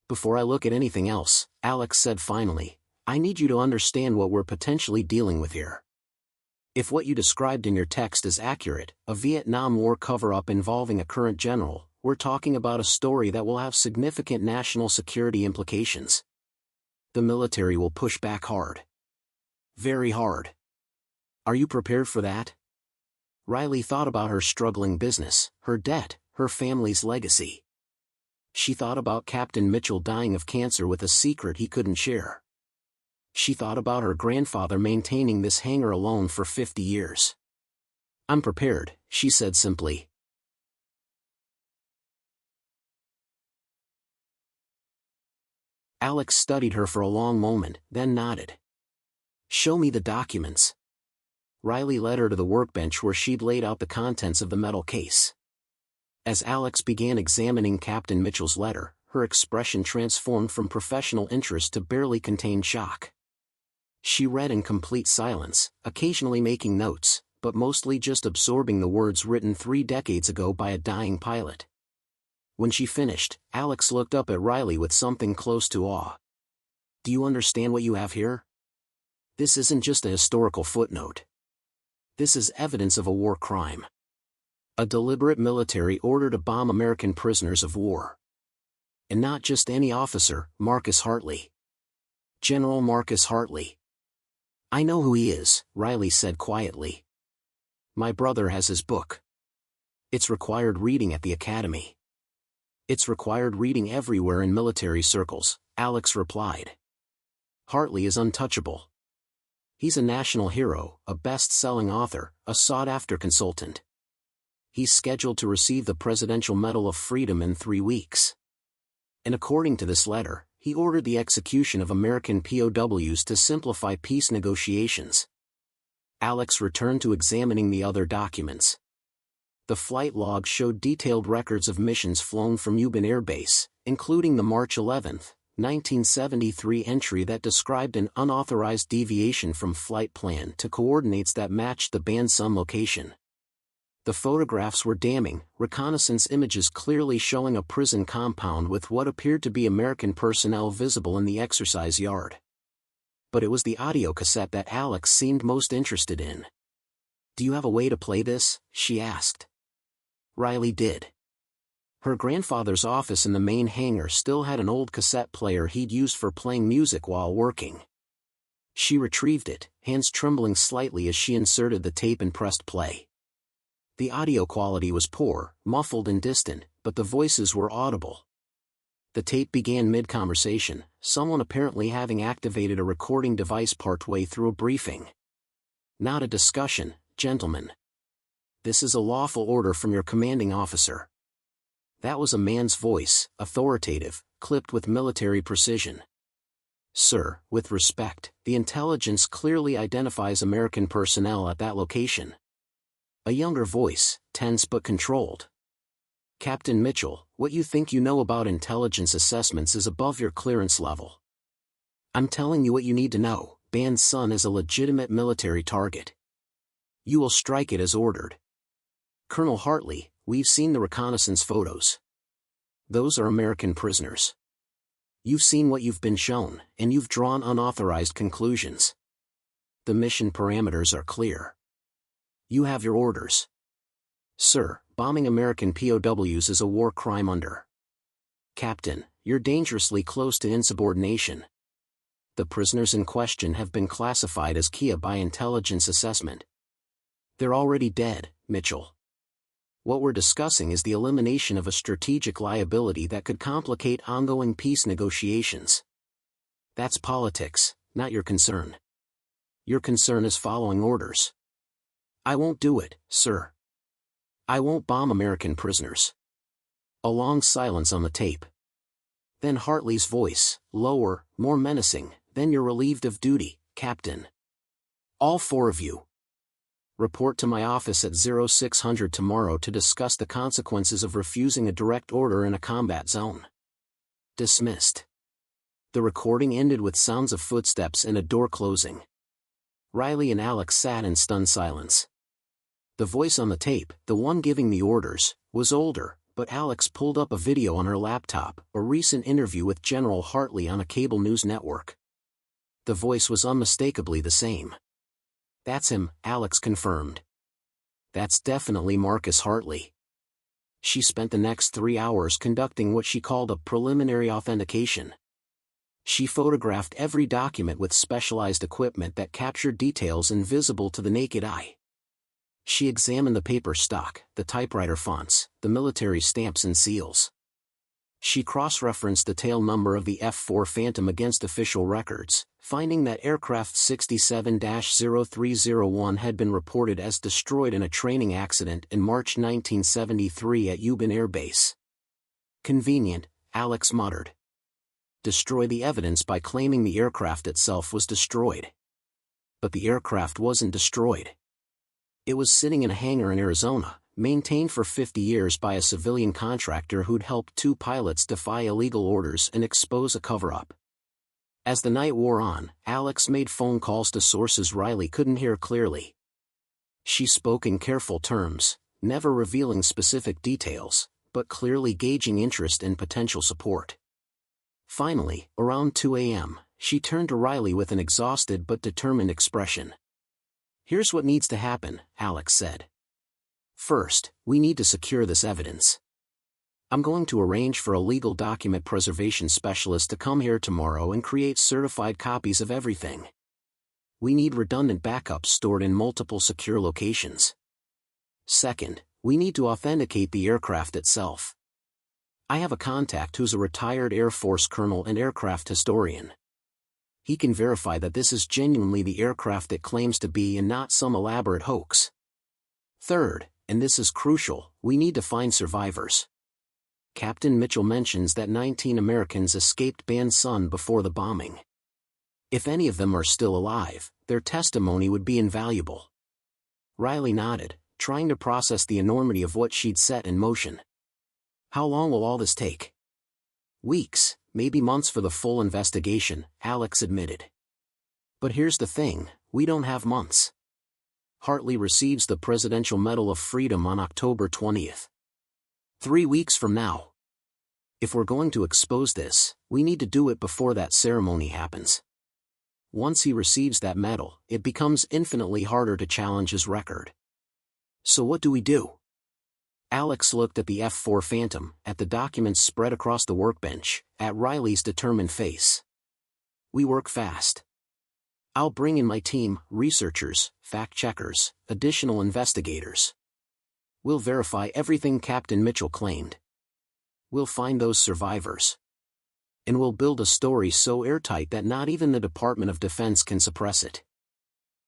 "Before I look at anything else," Alex said finally, "I need you to understand what we're potentially dealing with here. If what you described in your text is accurate, a Vietnam War cover-up involving a current general, we're talking about a story that will have significant national security implications. The military will push back hard. Very hard. Are you prepared for that?" Riley thought about her struggling business, her debt, her family's legacy. She thought about Captain Mitchell dying of cancer with a secret he couldn't share. She thought about her grandfather maintaining this hangar alone for 50 years. "I'm prepared," she said simply. Alex studied her for a long moment, then nodded. "Show me the documents." Riley led her to the workbench where she'd laid out the contents of the metal case. As Alex began examining Captain Mitchell's letter, her expression transformed from professional interest to barely contained shock. She read in complete silence, occasionally making notes, but mostly just absorbing the words written 3 decades ago by a dying pilot. When she finished, Alex looked up at Riley with something close to awe. "Do you understand what you have here? This isn't just a historical footnote. This is evidence of a war crime. A deliberate military order to bomb American prisoners of war. And not just any officer, Marcus Hartley. General Marcus Hartley." "I know who he is," Riley said quietly. "My brother has his book. It's required reading at the academy. It's required reading everywhere in military circles, Alex replied. Hartley is untouchable. He's a national hero, a best-selling author, a sought-after consultant. He's scheduled to receive the Presidential Medal of Freedom in 3 weeks. And according to this letter, he ordered the execution of American POWs to simplify peace negotiations. Alex returned to examining the other documents. The flight log showed detailed records of missions flown from Yuma Air Base, including the March 11, 1973 entry that described an unauthorized deviation from flight plan to coordinates that matched the banned sun location. The photographs were damning, reconnaissance images clearly showing a prison compound with what appeared to be American personnel visible in the exercise yard. But it was the audio cassette that Alex seemed most interested in. "Do you have a way to play this?" she asked. Riley did. Her grandfather's office in the main hangar still had an old cassette player he'd used for playing music while working. She retrieved it, hands trembling slightly as she inserted the tape and pressed play. The audio quality was poor, muffled and distant, but the voices were audible. The tape began mid-conversation, someone apparently having activated a recording device partway through a briefing. "Not a discussion, gentlemen. This is a lawful order from your commanding officer." That was a man's voice, authoritative, clipped with military precision. "Sir, with respect, the intelligence clearly identifies American personnel at that location." A younger voice, tense but controlled. "Captain Mitchell, what you think you know about intelligence assessments is above your clearance level. I'm telling you what you need to know. Banned sun is a legitimate military target. You will strike it as ordered. Colonel Hartley, we've seen the reconnaissance photos. Those are American prisoners. You've seen what you've been shown, and you've drawn unauthorized conclusions. The mission parameters are clear. You have your orders. Sir, bombing American POWs is a war crime under. Captain, you're dangerously close to insubordination. The prisoners in question have been classified as KIA by intelligence assessment. They're already dead, Mitchell. What we're discussing is the elimination of a strategic liability that could complicate ongoing peace negotiations. That's politics, not your concern. Your concern is following orders. I won't do it, sir. I won't bomb American prisoners." A long silence on the tape. Then Hartley's voice, lower, more menacing. "Then you're relieved of duty, Captain. All 4 of you. Report to my office at 0600 tomorrow to discuss the consequences of refusing a direct order in a combat zone." Dismissed. The recording ended with sounds of footsteps and a door closing. Riley and Alex sat in stunned silence. The voice on the tape, the one giving the orders, was older, but Alex pulled up a video on her laptop, a recent interview with General Hartley on a cable news network. The voice was unmistakably the same. "That's him," Alex confirmed. "That's definitely Marcus Hartley." She spent the next 3 hours conducting what she called a preliminary authentication. She photographed every document with specialized equipment that captured details invisible to the naked eye. She examined the paper stock, the typewriter fonts, the military stamps and seals. She cross-referenced the tail number of the F-4 Phantom against official records, finding that aircraft 67-0301 had been reported as destroyed in a training accident in March 1973 at Yuma Air Base. "Convenient," Alex muttered. Destroy the evidence by claiming the aircraft itself was destroyed. But the aircraft wasn't destroyed. It was sitting in a hangar in Arizona, maintained for 50 years by a civilian contractor who'd helped 2 pilots defy illegal orders and expose a cover-up. As the night wore on, Alex made phone calls to sources Riley couldn't hear clearly. She spoke in careful terms, never revealing specific details, but clearly gauging interest and potential support. Finally, around 2 a.m., she turned to Riley with an exhausted but determined expression. "Here's what needs to happen," Alex said. "First, we need to secure this evidence. I'm going to arrange for a legal document preservation specialist to come here tomorrow and create certified copies of everything. We need redundant backups stored in multiple secure locations. Second, we need to authenticate the aircraft itself. I have a contact who's a retired Air Force colonel and aircraft historian. He can verify that this is genuinely the aircraft it claims to be and not some elaborate hoax. Third, and this is crucial, we need to find survivors. Captain Mitchell mentions that 19 Americans escaped Ban Sun before the bombing. If any of them are still alive, their testimony would be invaluable. Riley nodded, trying to process the enormity of what she'd set in motion. How long will all this take? Weeks, maybe months for the full investigation, Alex admitted. But here's the thing, we don't have months. Hartley receives the Presidential Medal of Freedom on October 20th. 3 weeks from now. If we're going to expose this, we need to do it before that ceremony happens. Once he receives that medal, it becomes infinitely harder to challenge his record. So what do we do? Alex looked at the F-4 Phantom, at the documents spread across the workbench, at Riley's determined face. We work fast. I'll bring in my team, researchers, fact-checkers, additional investigators. We'll verify everything Captain Mitchell claimed. We'll find those survivors. And we'll build a story so airtight that not even the Department of Defense can suppress it.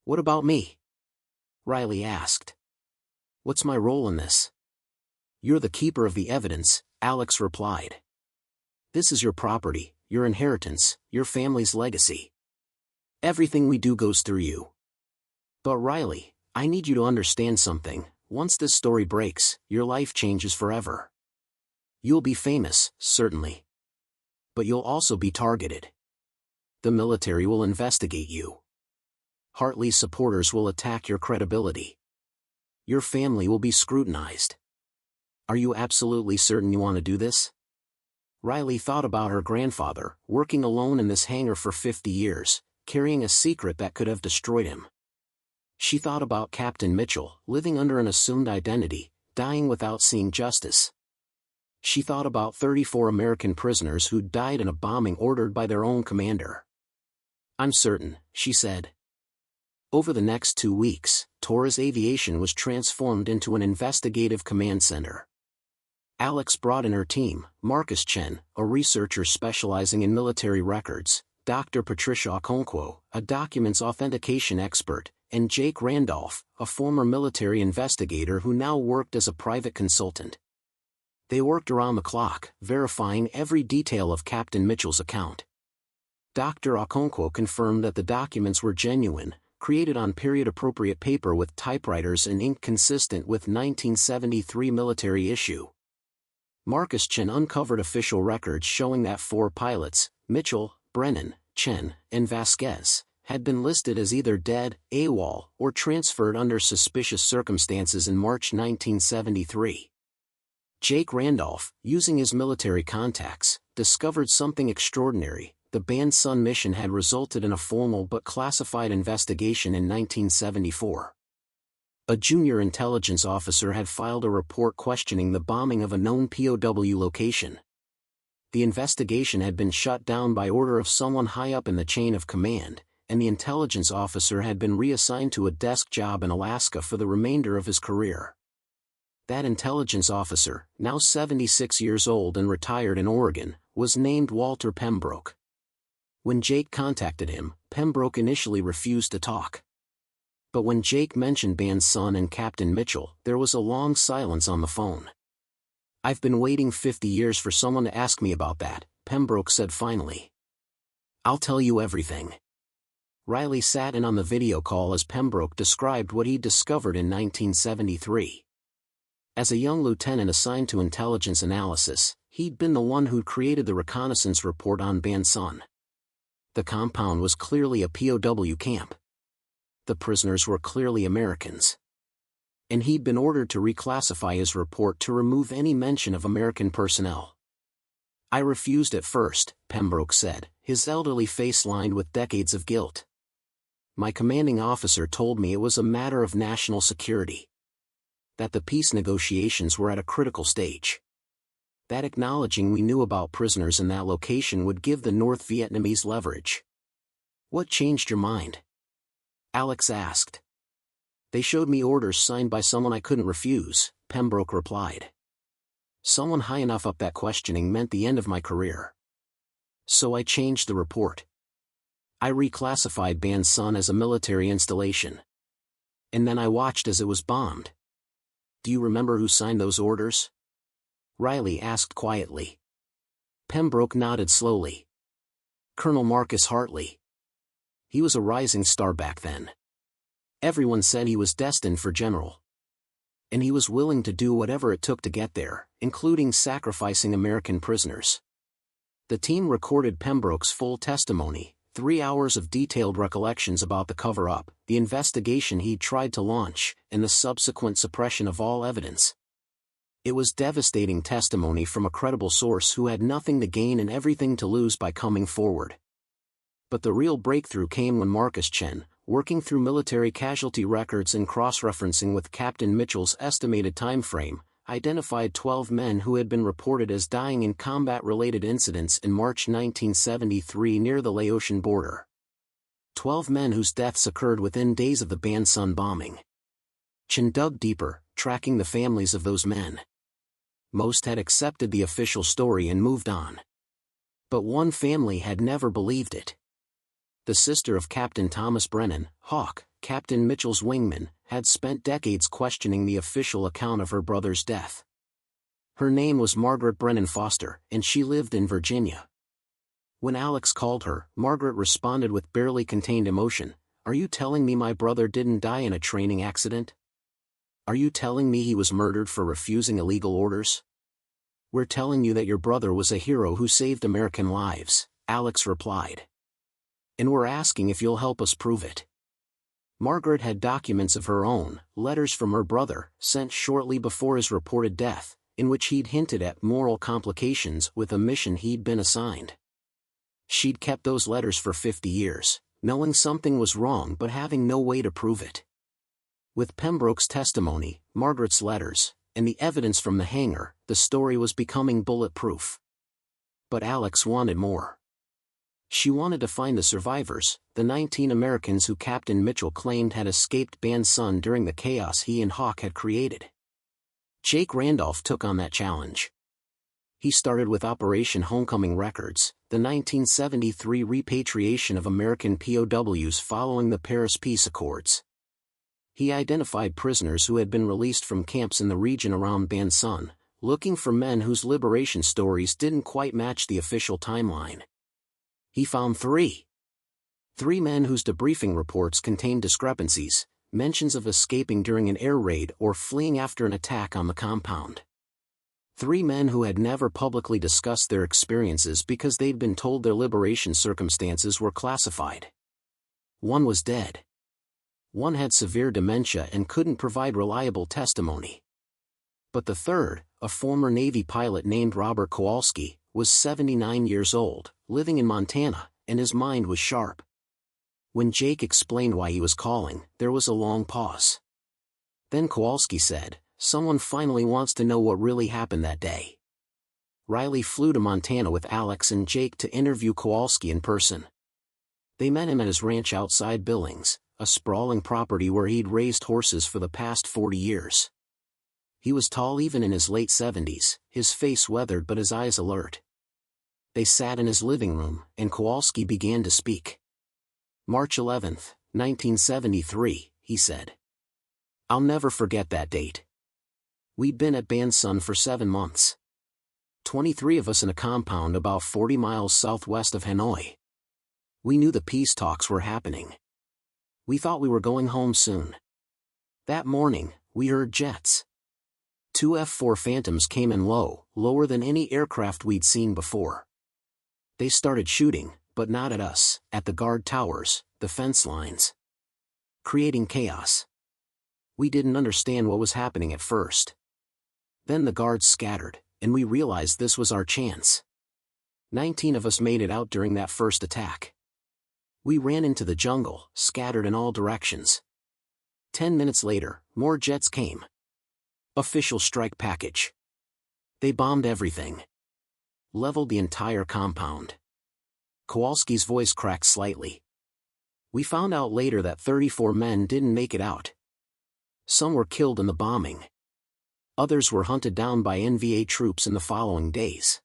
What about me? Riley asked. What's my role in this? You're the keeper of the evidence, Alex replied. This is your property, your inheritance, your family's legacy. Everything we do goes through you. But Riley, I need you to understand something. Once this story breaks, your life changes forever. You'll be famous, certainly. But you'll also be targeted. The military will investigate you. Hartley's supporters will attack your credibility. Your family will be scrutinized. Are you absolutely certain you want to do this? Riley thought about her grandfather, working alone in this hangar for 50 years, carrying a secret that could have destroyed him. She thought about Captain Mitchell, living under an assumed identity, dying without seeing justice. She thought about 34 American prisoners who'd died in a bombing ordered by their own commander. I'm certain, she said. Over the next 2 weeks, Torres Aviation was transformed into an investigative command center. Alex brought in her team, Marcus Chen, a researcher specializing in military records, Dr. Patricia Okonkwo, a documents authentication expert, and Jake Randolph, a former military investigator who now worked as a private consultant. They worked around the clock, verifying every detail of Captain Mitchell's account. Dr. Okonkwo confirmed that the documents were genuine, created on period-appropriate paper with typewriters and ink consistent with 1973 military issue. Marcus Chen uncovered official records showing that 4 pilots, Mitchell, Brennan, Chen, and Vasquez, had been listed as either dead, AWOL, or transferred under suspicious circumstances in March 1973. Jake Randolph, using his military contacts, discovered something extraordinary. The Ban Sun mission had resulted in a formal but classified investigation in 1974. A junior intelligence officer had filed a report questioning the bombing of a known POW location. The investigation had been shut down by order of someone high up in the chain of command, and the intelligence officer had been reassigned to a desk job in Alaska for the remainder of his career. That intelligence officer, now 76 years old and retired in Oregon, was named Walter Pembroke. When Jake contacted him, Pembroke initially refused to talk. But when Jake mentioned Ban Sun and Captain Mitchell, there was a long silence on the phone. I've been waiting 50 years for someone to ask me about that, Pembroke said finally. I'll tell you everything. Riley sat in on the video call as Pembroke described what he'd discovered in 1973. As a young lieutenant assigned to intelligence analysis, he'd been the one who'd created the reconnaissance report on Ban Sun. The compound was clearly a POW camp. The prisoners were clearly Americans. And he'd been ordered to reclassify his report to remove any mention of American personnel. I refused at first, Pembroke said, his elderly face lined with decades of guilt. My commanding officer told me it was a matter of national security. That the peace negotiations were at a critical stage. That acknowledging we knew about prisoners in that location would give the North Vietnamese leverage. What changed your mind? Alex asked. They showed me orders signed by someone I couldn't refuse, Pembroke replied. Someone high enough up that questioning meant the end of my career. So I changed the report. I reclassified Ban Sun as a military installation. And then I watched as it was bombed. Do you remember who signed those orders? Riley asked quietly. Pembroke nodded slowly. Colonel Marcus Hartley. He was a rising star back then. Everyone said he was destined for general. And he was willing to do whatever it took to get there, including sacrificing American prisoners. The team recorded Pembroke's full testimony, 3 hours of detailed recollections about the cover-up, the investigation he'd tried to launch, and the subsequent suppression of all evidence. It was devastating testimony from a credible source who had nothing to gain and everything to lose by coming forward. But the real breakthrough came when Marcus Chen, working through military casualty records and cross-referencing with Captain Mitchell's estimated time frame, identified 12 men who had been reported as dying in combat-related incidents in March 1973 near the Laotian border. 12 men whose deaths occurred within days of the Ban Sun bombing. Chen dug deeper, tracking the families of those men. Most had accepted the official story and moved on. But one family had never believed it. The sister of Captain Thomas Brennan, Hawk, Captain Mitchell's wingman, had spent decades questioning the official account of her brother's death. Her name was Margaret Brennan Foster, and she lived in Virginia. When Alex called her, Margaret responded with barely contained emotion. "Are you telling me my brother didn't die in a training accident? Are you telling me he was murdered for refusing illegal orders?" "We're telling you that your brother was a hero who saved American lives," Alex replied. "And we're asking if you'll help us prove it." Margaret had documents of her own, letters from her brother, sent shortly before his reported death, in which he'd hinted at moral complications with a mission he'd been assigned. She'd kept those letters for 50 years, knowing something was wrong but having no way to prove it. With Pembroke's testimony, Margaret's letters, and the evidence from the hangar, the story was becoming bulletproof. But Alex wanted more. She wanted to find the survivors, the 19 Americans who Captain Mitchell claimed had escaped Ban Sun during the chaos he and Hawk had created. Jake Randolph took on that challenge. He started with Operation Homecoming Records, the 1973 repatriation of American POWs following the Paris Peace Accords. He identified prisoners who had been released from camps in the region around Ban Sun, looking for men whose liberation stories didn't quite match the official timeline. He found three men whose debriefing reports contained discrepancies, mentions of escaping during an air raid or fleeing after an attack on the compound. 3 men who had never publicly discussed their experiences because they'd been told their liberation circumstances were classified. 1 was dead. 1 had severe dementia and couldn't provide reliable testimony. But the third, a former Navy pilot named Robert Kowalski, was 79 years old, living in Montana, and his mind was sharp. When Jake explained why he was calling, there was a long pause. Then Kowalski said, "Someone finally wants to know what really happened that day." Riley flew to Montana with Alex and Jake to interview Kowalski in person. They met him at his ranch outside Billings, a sprawling property where he'd raised horses for the past 40 years. He was tall even in his late 70s, his face weathered but his eyes alert. They sat in his living room, and Kowalski began to speak. "March 11, 1973, he said. "I'll never forget that date. We'd been at Ban Sun for 7 months. 23 of us in a compound about 40 miles southwest of Hanoi. We knew the peace talks were happening. We thought we were going home soon. That morning, we heard jets. 2 F-4 Phantoms came in low, lower than any aircraft we'd seen before. They started shooting, but not at us, at the guard towers, the fence lines. Creating chaos. We didn't understand what was happening at first. Then the guards scattered, and we realized this was our chance. 19 of us made it out during that first attack. We ran into the jungle, scattered in all directions. 10 minutes later, more jets came. Official strike package. They bombed everything. Leveled the entire compound." Kowalski's voice cracked slightly. "We found out later that 34 men didn't make it out. Some were killed in the bombing. Others were hunted down by NVA troops in the following days.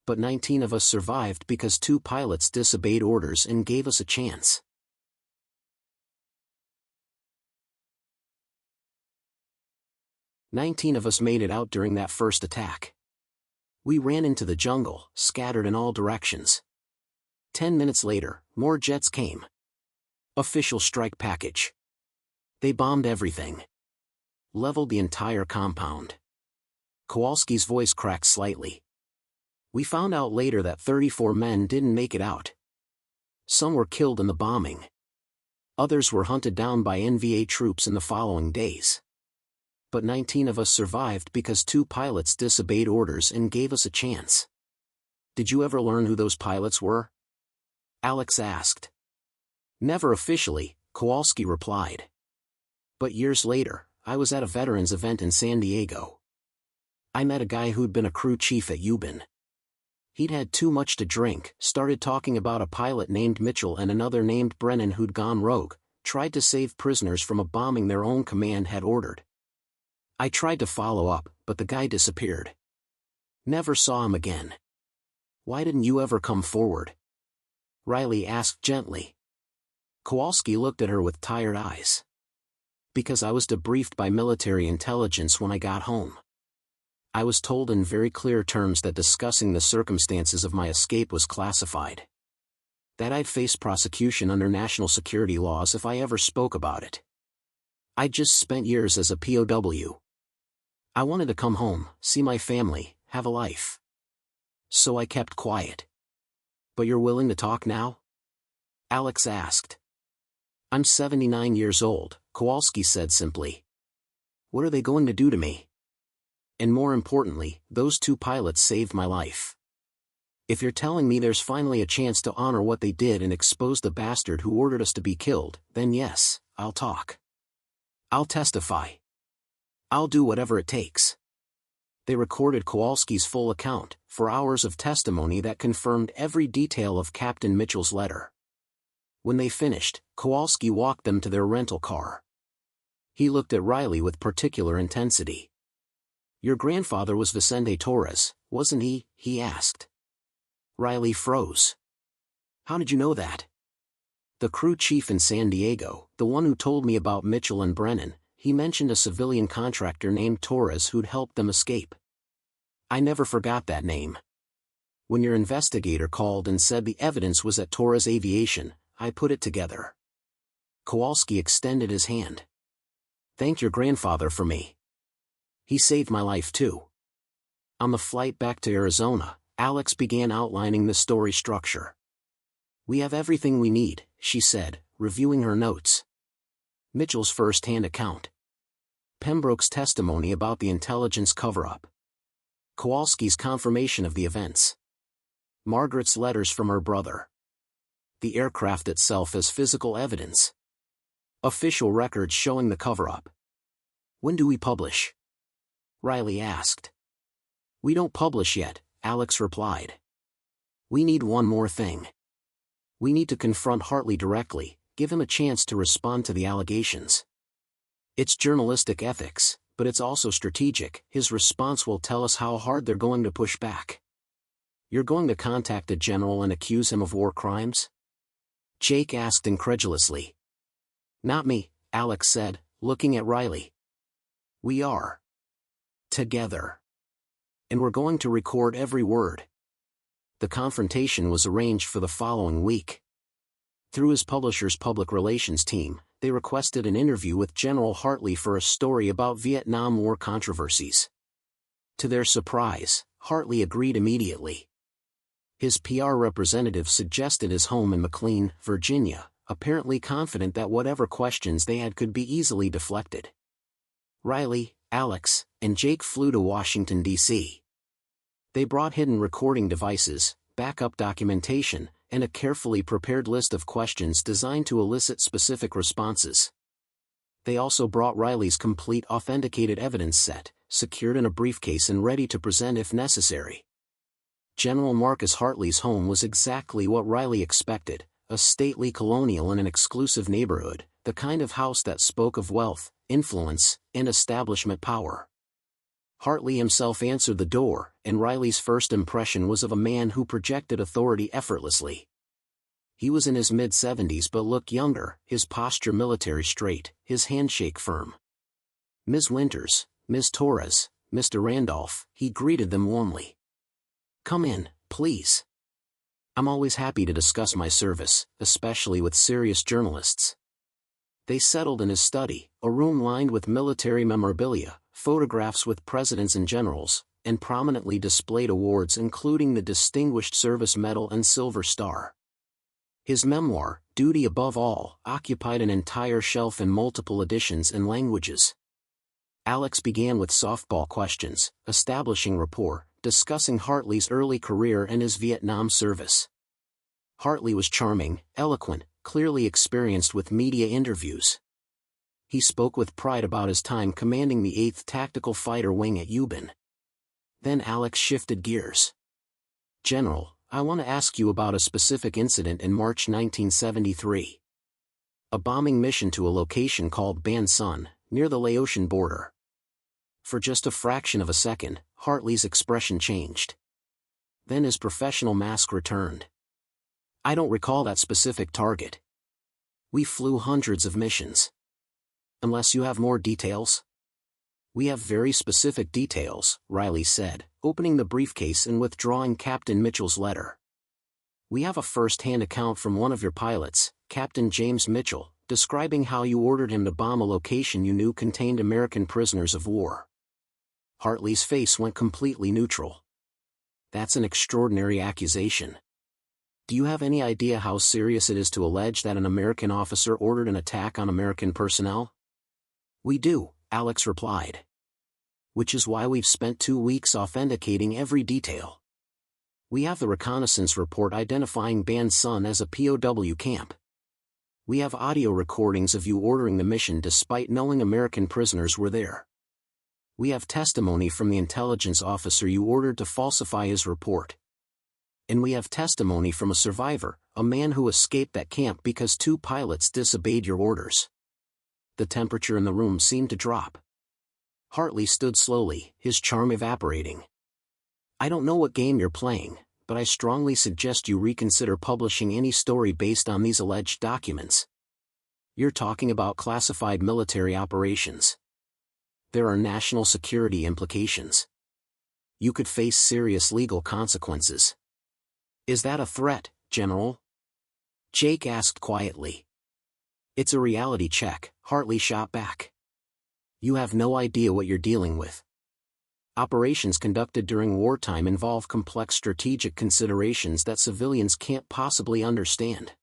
But 19 of us survived because 2 pilots disobeyed orders and gave us a chance. "19 of us made it out during that first attack. We ran into the jungle, scattered in all directions. 10 minutes later, more jets came. Official strike package. They bombed everything. Leveled the entire compound." Kowalski's voice cracked slightly. "We found out later that 34 men didn't make it out. Some were killed in the bombing. Others were hunted down by NVA troops in the following days. But 19 of us survived because 2 pilots disobeyed orders and gave us a chance." "Did you ever learn who those pilots were?" Alex asked. "Never officially," Kowalski replied. "But years later, I was at a veterans event in San Diego. I met a guy who'd been a crew chief at Yuma. He'd had too much to drink, started talking about a pilot named Mitchell and another named Brennan who'd gone rogue, tried to save prisoners from a bombing their own command had ordered. I tried to follow up, but the guy disappeared. Never saw him again." "Why didn't you ever come forward?" Riley asked gently. Kowalski looked at her with tired eyes. "Because I was debriefed by military intelligence when I got home. I was told in very clear terms that discussing the circumstances of my escape was classified. That I'd face prosecution under national security laws if I ever spoke about it. I'd just spent years as a POW. I wanted to come home, see my family, have a life. So I kept quiet." "But you're willing to talk now?" Alex asked. "I'm 79 years old," Kowalski said simply. "What are they going to do to me? And more importantly, those 2 pilots saved my life. If you're telling me there's finally a chance to honor what they did and expose the bastard who ordered us to be killed, then yes, I'll talk. I'll testify. I'll do whatever it takes." They recorded Kowalski's full account, for hours of testimony that confirmed every detail of Captain Mitchell's letter. When they finished, Kowalski walked them to their rental car. He looked at Riley with particular intensity. "Your grandfather was Vicente Torres, wasn't he?" he asked. Riley froze. "How did you know that?" "The crew chief in San Diego, the one who told me about Mitchell and Brennan, he mentioned a civilian contractor named Torres who'd helped them escape. I never forgot that name. When your investigator called and said the evidence was at Torres Aviation, I put it together." Kowalski extended his hand. "Thank your grandfather for me. He saved my life too." On the flight back to Arizona, Alex began outlining the story structure. "We have everything we need," she said, reviewing her notes. Mitchell's first-hand account. Pembroke's testimony about the intelligence cover-up. Kowalski's confirmation of the events. Margaret's letters from her brother. The aircraft itself as physical evidence. Official records showing the cover-up. "When do we publish?" Riley asked. "We don't publish yet," Alex replied. "We need one more thing. We need to confront Hartley directly, give him a chance to respond to the allegations. It's journalistic ethics, but it's also strategic. His response will tell us how hard they're going to push back." "You're going to contact a general and accuse him of war crimes?" Jake asked incredulously. "Not me," Alex said, looking at Riley. "We are. Together. And we're going to record every word." The confrontation was arranged for the following week. Through his publisher's public relations team, they requested an interview with General Hartley for a story about Vietnam War controversies. To their surprise, Hartley agreed immediately. His PR representative suggested his home in McLean, Virginia, apparently confident that whatever questions they had could be easily deflected. Riley, Alex, and Jake flew to Washington, D.C. They brought hidden recording devices, backup documentation, and a carefully prepared list of questions designed to elicit specific responses. They also brought Riley's complete authenticated evidence set, secured in a briefcase and ready to present if necessary. General Marcus Hartley's home was exactly what Riley expected, a stately colonial in an exclusive neighborhood, the kind of house that spoke of wealth, influence, and establishment power. Hartley himself answered the door, and Riley's first impression was of a man who projected authority effortlessly. He was in his mid-70s but looked younger, his posture military straight, his handshake firm. "Ms. Winters, Ms. Torres, Mr. Randolph," he greeted them warmly. "Come in, please. I'm always happy to discuss my service, especially with serious journalists." They settled in his study, a room lined with military memorabilia, photographs with presidents and generals, and prominently displayed awards including the Distinguished Service Medal and Silver Star. His memoir, Duty Above All, occupied an entire shelf in multiple editions and languages. Alex began with softball questions, establishing rapport, discussing Hartley's early career and his Vietnam service. Hartley was charming, eloquent, clearly experienced with media interviews. He spoke with pride about his time commanding the 8th Tactical Fighter Wing at Yuma. Then Alex shifted gears. "General, I want to ask you about a specific incident in March 1973. A bombing mission to a location called Ban Son, near the Laotian border." For just a fraction of a second, Hartley's expression changed. Then his professional mask returned. "I don't recall that specific target. We flew hundreds of missions. Unless you have more details?" "We have very specific details," Riley said, opening the briefcase and withdrawing Captain Mitchell's letter. "We have a first-hand account from one of your pilots, Captain James Mitchell, describing how you ordered him to bomb a location you knew contained American prisoners of war." Hartley's face went completely neutral. "That's an extraordinary accusation. Do you have any idea how serious it is to allege that an American officer ordered an attack on American personnel?" "We do," Alex replied. "Which is why we've spent 2 weeks authenticating every detail. We have the reconnaissance report identifying Ban Son as a POW camp. We have audio recordings of you ordering the mission despite knowing American prisoners were there. We have testimony from the intelligence officer you ordered to falsify his report. And we have testimony from a survivor, a man who escaped that camp because 2 pilots disobeyed your orders." The temperature in the room seemed to drop. Hartley stood slowly, his charm evaporating. "I don't know what game you're playing, but I strongly suggest you reconsider publishing any story based on these alleged documents. You're talking about classified military operations. There are national security implications. You could face serious legal consequences." "Is that a threat, General?" Jake asked quietly. "It's a reality check," Hartley shot back. "You have no idea what you're dealing with. Operations conducted during wartime involve complex strategic considerations that civilians can't possibly understand.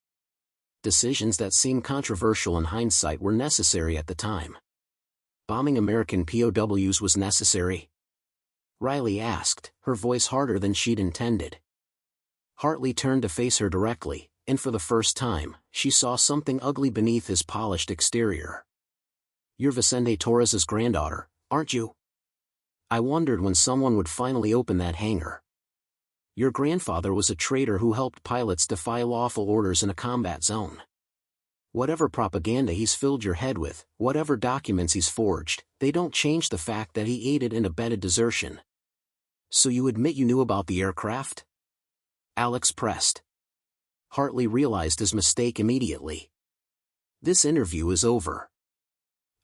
Decisions that seem controversial in hindsight were necessary at the time." "Bombing American POWs was necessary?" Riley asked, her voice harder than she'd intended. Hartley turned to face her directly, and for the first time, she saw something ugly beneath his polished exterior. "You're Vicente Torres's granddaughter, aren't you? I wondered when someone would finally open that hangar. Your grandfather was a traitor who helped pilots defy lawful orders in a combat zone. Whatever propaganda he's filled your head with, whatever documents he's forged, they don't change the fact that he aided and abetted desertion. So you admit you knew about the aircraft?" Alex pressed. Hartley realized his mistake immediately. "This interview is over.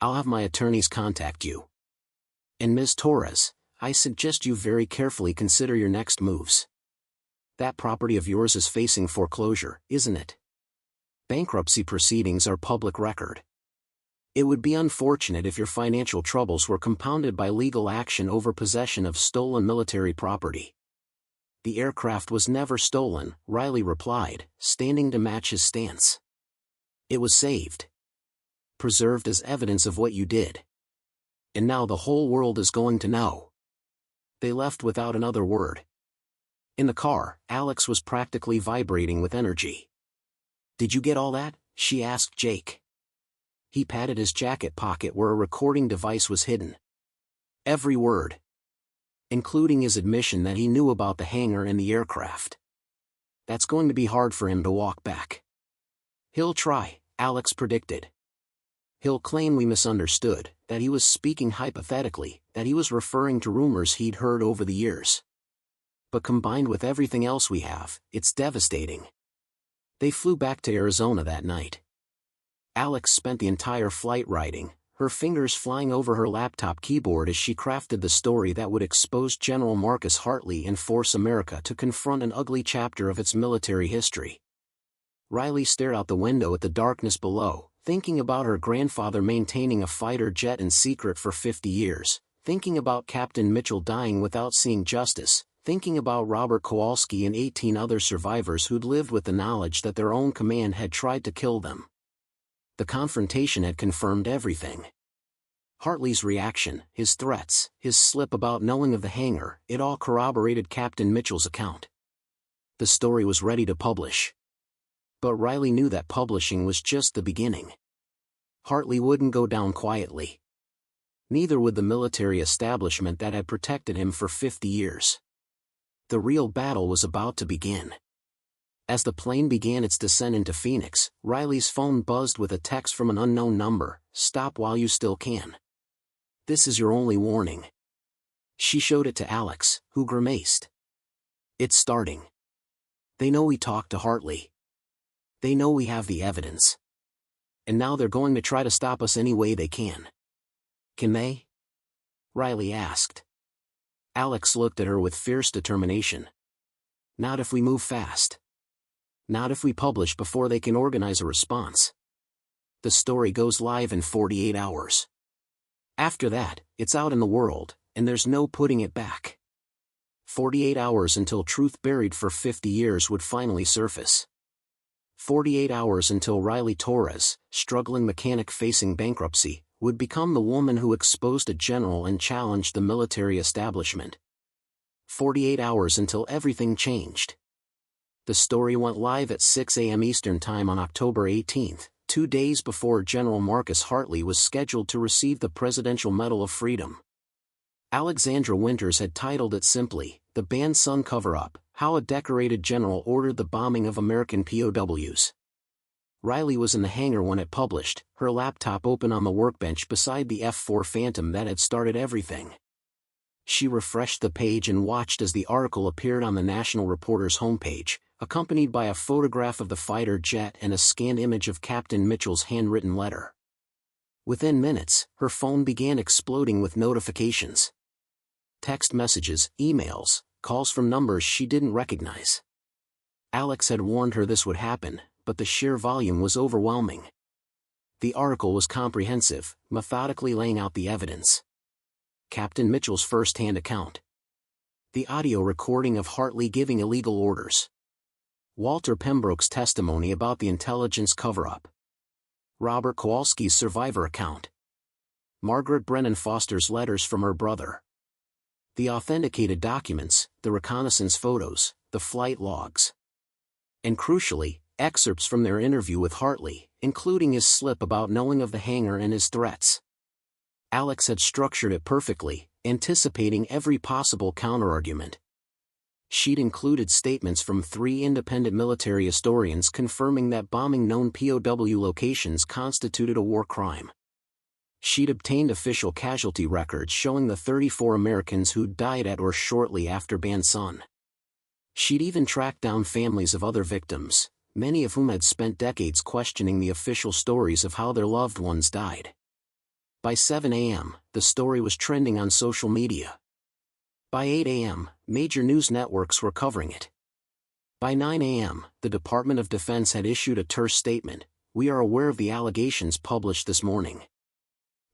I'll have my attorneys contact you. And Ms. Torres, I suggest you very carefully consider your next moves. That property of yours is facing foreclosure, isn't it? Bankruptcy proceedings are public record. It would be unfortunate if your financial troubles were compounded by legal action over possession of stolen military property." "The aircraft was never stolen," Riley replied, standing to match his stance. "It was saved. Preserved as evidence of what you did. And now the whole world is going to know." They left without another word. In the car, Alex was practically vibrating with energy. "Did you get all that?" she asked Jake. He patted his jacket pocket where a recording device was hidden. "Every word. Including his admission that he knew about the hangar and the aircraft. That's going to be hard for him to walk back." "He'll try," Alex predicted. He'll claim we misunderstood, that he was speaking hypothetically, that he was referring to rumors he'd heard over the years. But combined with everything else we have, it's devastating. They flew back to Arizona that night. Alex spent the entire flight writing, her fingers flying over her laptop keyboard as she crafted the story that would expose General Marcus Hartley and force America to confront an ugly chapter of its military history. Riley stared out the window at the darkness below, thinking about her grandfather maintaining a fighter jet in secret for 50 years, thinking about Captain Mitchell dying without seeing justice, thinking about Robert Kowalski and 18 other survivors who'd lived with the knowledge that their own command had tried to kill them. The confrontation had confirmed everything. Hartley's reaction, his threats, his slip about knowing of the hangar, it all corroborated Captain Mitchell's account. The story was ready to publish. But Riley knew that publishing was just the beginning. Hartley wouldn't go down quietly. Neither would the military establishment that had protected him for 50 years. The real battle was about to begin. As the plane began its descent into Phoenix, Riley's phone buzzed with a text from an unknown number, "Stop while you still can. This is your only warning." She showed it to Alex, who grimaced. "It's starting. They know we talked to Hartley. They know we have the evidence. And now they're going to try to stop us any way they can." "Can they?" Riley asked. Alex looked at her with fierce determination. "Not if we move fast. Not if we publish before they can organize a response. The story goes live in 48 hours. After that, it's out in the world, and there's no putting it back. 48 hours until truth buried for 50 years would finally surface. 48 hours until Riley Torres, struggling mechanic facing bankruptcy, would become the woman who exposed a general and challenged the military establishment. 48 hours until everything changed. The story went live at 6 a.m. Eastern Time on October 18, 2 days before General Marcus Hartley was scheduled to receive the Presidential Medal of Freedom. Alexandra Winters had titled it simply, "The Banned Son Cover-Up, How a Decorated General Ordered the Bombing of American POWs." Riley was in the hangar when it published, her laptop open on the workbench beside the F-4 Phantom that had started everything. She refreshed the page and watched as the article appeared on the National Reporter's homepage, accompanied by a photograph of the fighter jet and a scanned image of Captain Mitchell's handwritten letter. Within minutes, her phone began exploding with notifications. Text messages, emails, calls from numbers she didn't recognize. Alex had warned her this would happen, but the sheer volume was overwhelming. The article was comprehensive, methodically laying out the evidence. Captain Mitchell's first-hand account. The audio recording of Hartley giving illegal orders. Walter Pembroke's testimony about the intelligence cover-up. Robert Kowalski's survivor account. Margaret Brennan Foster's letters from her brother. The authenticated documents, the reconnaissance photos, the flight logs. And crucially, excerpts from their interview with Hartley, including his slip about knowing of the hangar and his threats. Alex had structured it perfectly, anticipating every possible counterargument. She'd included statements from 3 independent military historians confirming that bombing known POW locations constituted a war crime. She'd obtained official casualty records showing the 34 Americans who'd died at or shortly after Ban Son. She'd even tracked down families of other victims, many of whom had spent decades questioning the official stories of how their loved ones died. By 7 a.m., the story was trending on social media. By 8 a.m., major news networks were covering it. By 9 a.m., the Department of Defense had issued a terse statement, "We are aware of the allegations published this morning.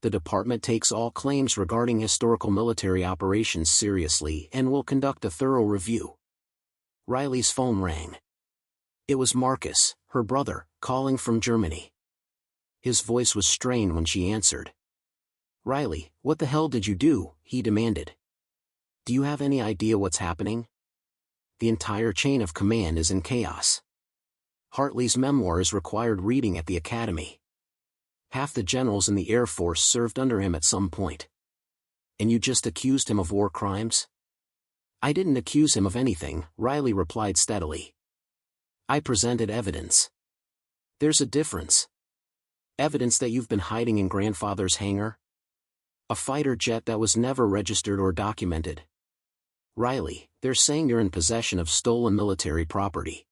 The department takes all claims regarding historical military operations seriously and will conduct a thorough review." Riley's phone rang. It was Marcus, her brother, calling from Germany. His voice was strained when she answered. "Riley, what the hell did you do?" he demanded. "Do you have any idea what's happening? The entire chain of command is in chaos. Hartley's memoir is required reading at the academy. Half the generals in the Air Force served under him at some point. And you just accused him of war crimes?" "I didn't accuse him of anything," Riley replied steadily. "I presented evidence. There's a difference. Evidence that you've been hiding in grandfather's hangar? A fighter jet that was never registered or documented. Riley, they're saying you're in possession of stolen military property.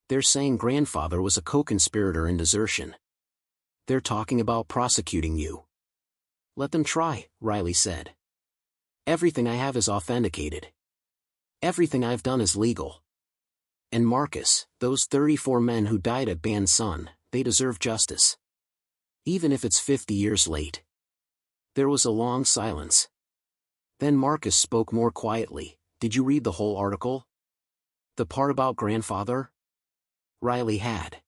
They're saying grandfather was a co-conspirator in desertion. They're talking about prosecuting you. Let them try, Riley said. Everything I have is authenticated. Everything I've done is legal. And Marcus, those 34 men who died at Ban Sun, they deserve justice. Even if it's 50 years late. There was a long silence. Then Marcus spoke more quietly. Did you read the whole article? The part about grandfather? Riley had.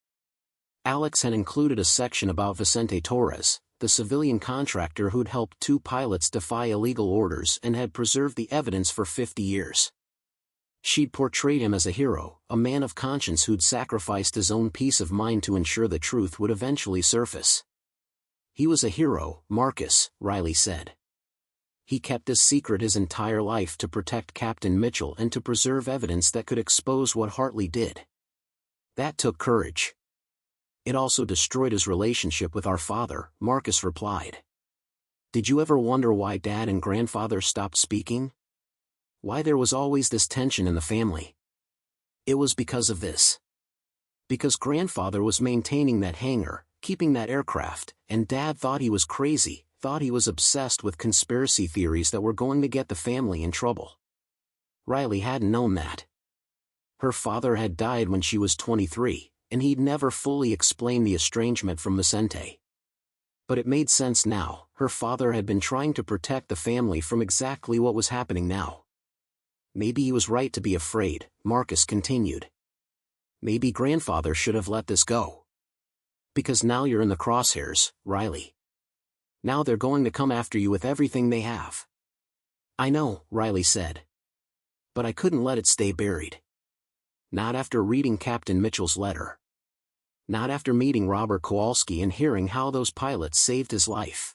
Alex had included a section about Vicente Torres, the civilian contractor who'd helped 2 pilots defy illegal orders and had preserved the evidence for 50 years. She'd portrayed him as a hero, a man of conscience who'd sacrificed his own peace of mind to ensure the truth would eventually surface. He was a hero, Marcus, Riley said. He kept his secret his entire life to protect Captain Mitchell and to preserve evidence that could expose what Hartley did. That took courage. It also destroyed his relationship with our father, Marcus replied. Did you ever wonder why Dad and Grandfather stopped speaking? Why there was always this tension in the family? It was because of this. Because Grandfather was maintaining that hangar, keeping that aircraft, and Dad thought he was crazy, thought he was obsessed with conspiracy theories that were going to get the family in trouble. Riley hadn't known that. Her father had died when she was 23, and he'd never fully explained the estrangement from Vicente. But it made sense now. Her father had been trying to protect the family from exactly what was happening now. Maybe he was right to be afraid, Marcus continued. Maybe Grandfather should have let this go. Because now you're in the crosshairs, Riley. Now they're going to come after you with everything they have. I know, Riley said. But I couldn't let it stay buried. Not after reading Captain Mitchell's letter. Not after meeting Robert Kowalski and hearing how those pilots saved his life.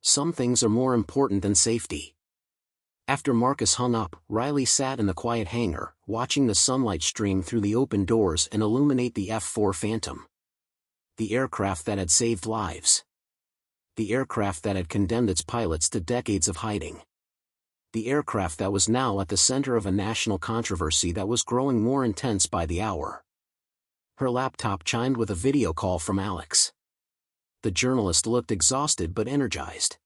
Some things are more important than safety. After Marcus hung up, Riley sat in the quiet hangar, watching the sunlight stream through the open doors and illuminate the F-4 Phantom. The aircraft that had saved lives. The aircraft that had condemned its pilots to decades of hiding. The aircraft that was now at the center of a national controversy that was growing more intense by the hour. Her laptop chimed with a video call from Alex. The journalist looked exhausted but energized.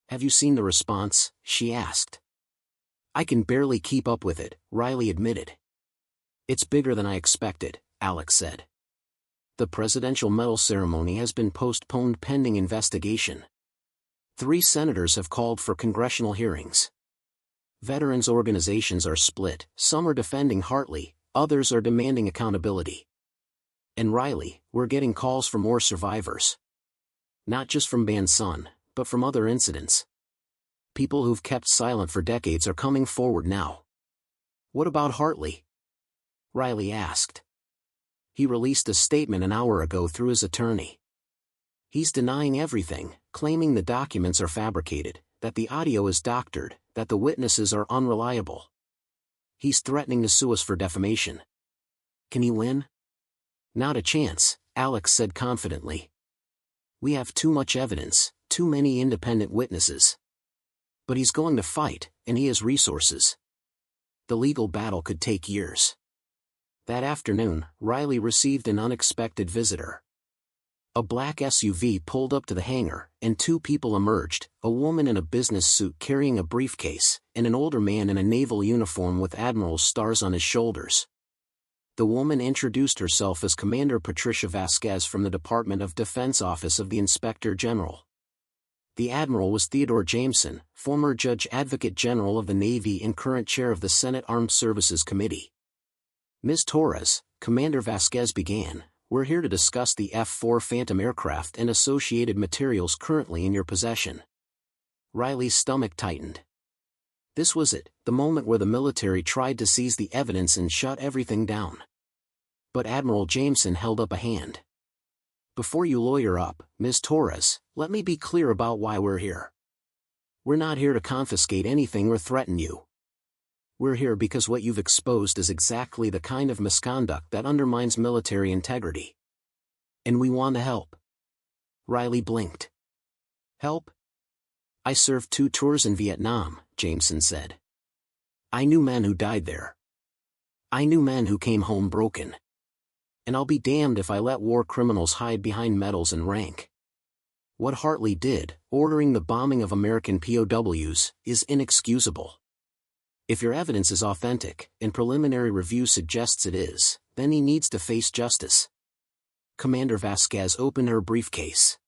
Have you seen the response? She asked. I can barely keep up with it, Riley admitted. It's bigger than I expected, Alex said. The presidential medal ceremony has been postponed pending investigation. 3 senators have called for congressional hearings. Veterans organizations are split, some are defending Hartley, others are demanding accountability. And Riley, we're getting calls for more survivors. Not just from Ban Sun, but from other incidents. People who've kept silent for decades are coming forward now. What about Hartley? Riley asked. He released a statement an hour ago through his attorney. He's denying everything, claiming the documents are fabricated, that the audio is doctored, that the witnesses are unreliable. He's threatening to sue us for defamation. Can he win? Not a chance, Alex said confidently. We have too much evidence, too many independent witnesses. But he's going to fight, and he has resources. The legal battle could take years. That afternoon, Riley received an unexpected visitor. A black SUV pulled up to the hangar, and 2 people emerged, a woman in a business suit carrying a briefcase, and an older man in a naval uniform with admiral's stars on his shoulders. The woman introduced herself as Commander Patricia Vasquez from the Department of Defense Office of the Inspector General. The admiral was Theodore Jameson, former Judge Advocate General of the Navy and current chair of the Senate Armed Services Committee. Ms. Torres, Commander Vasquez began, we're here to discuss the F-4 Phantom aircraft and associated materials currently in your possession. Riley's stomach tightened. This was it, the moment where the military tried to seize the evidence and shut everything down. But Admiral Jameson held up a hand. Before you lawyer up, Ms. Torres, let me be clear about why we're here. We're not here to confiscate anything or threaten you. We're here because what you've exposed is exactly the kind of misconduct that undermines military integrity. And we want to help. Riley blinked. Help? I served 2 tours in Vietnam, Jameson said. I knew men who died there. I knew men who came home broken. And I'll be damned if I let war criminals hide behind medals and rank. What Hartley did, ordering the bombing of American POWs, is inexcusable. If your evidence is authentic, and preliminary review suggests it is, then he needs to face justice. Commander Vasquez opened her briefcase.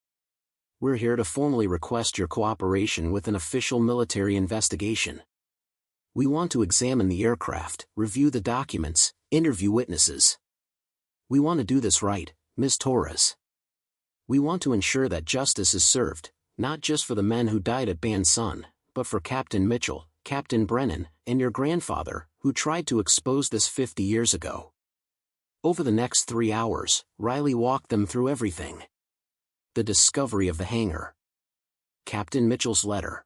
We're here to formally request your cooperation with an official military investigation. We want to examine the aircraft, review the documents, interview witnesses. We want to do this right, Ms. Torres. We want to ensure that justice is served, not just for the men who died at Ban Sun, but for Captain Mitchell, Captain Brennan, and your grandfather, who tried to expose this 50 years ago. Over the next 3 hours, Riley walked them through everything. The discovery of the hangar. Captain Mitchell's letter.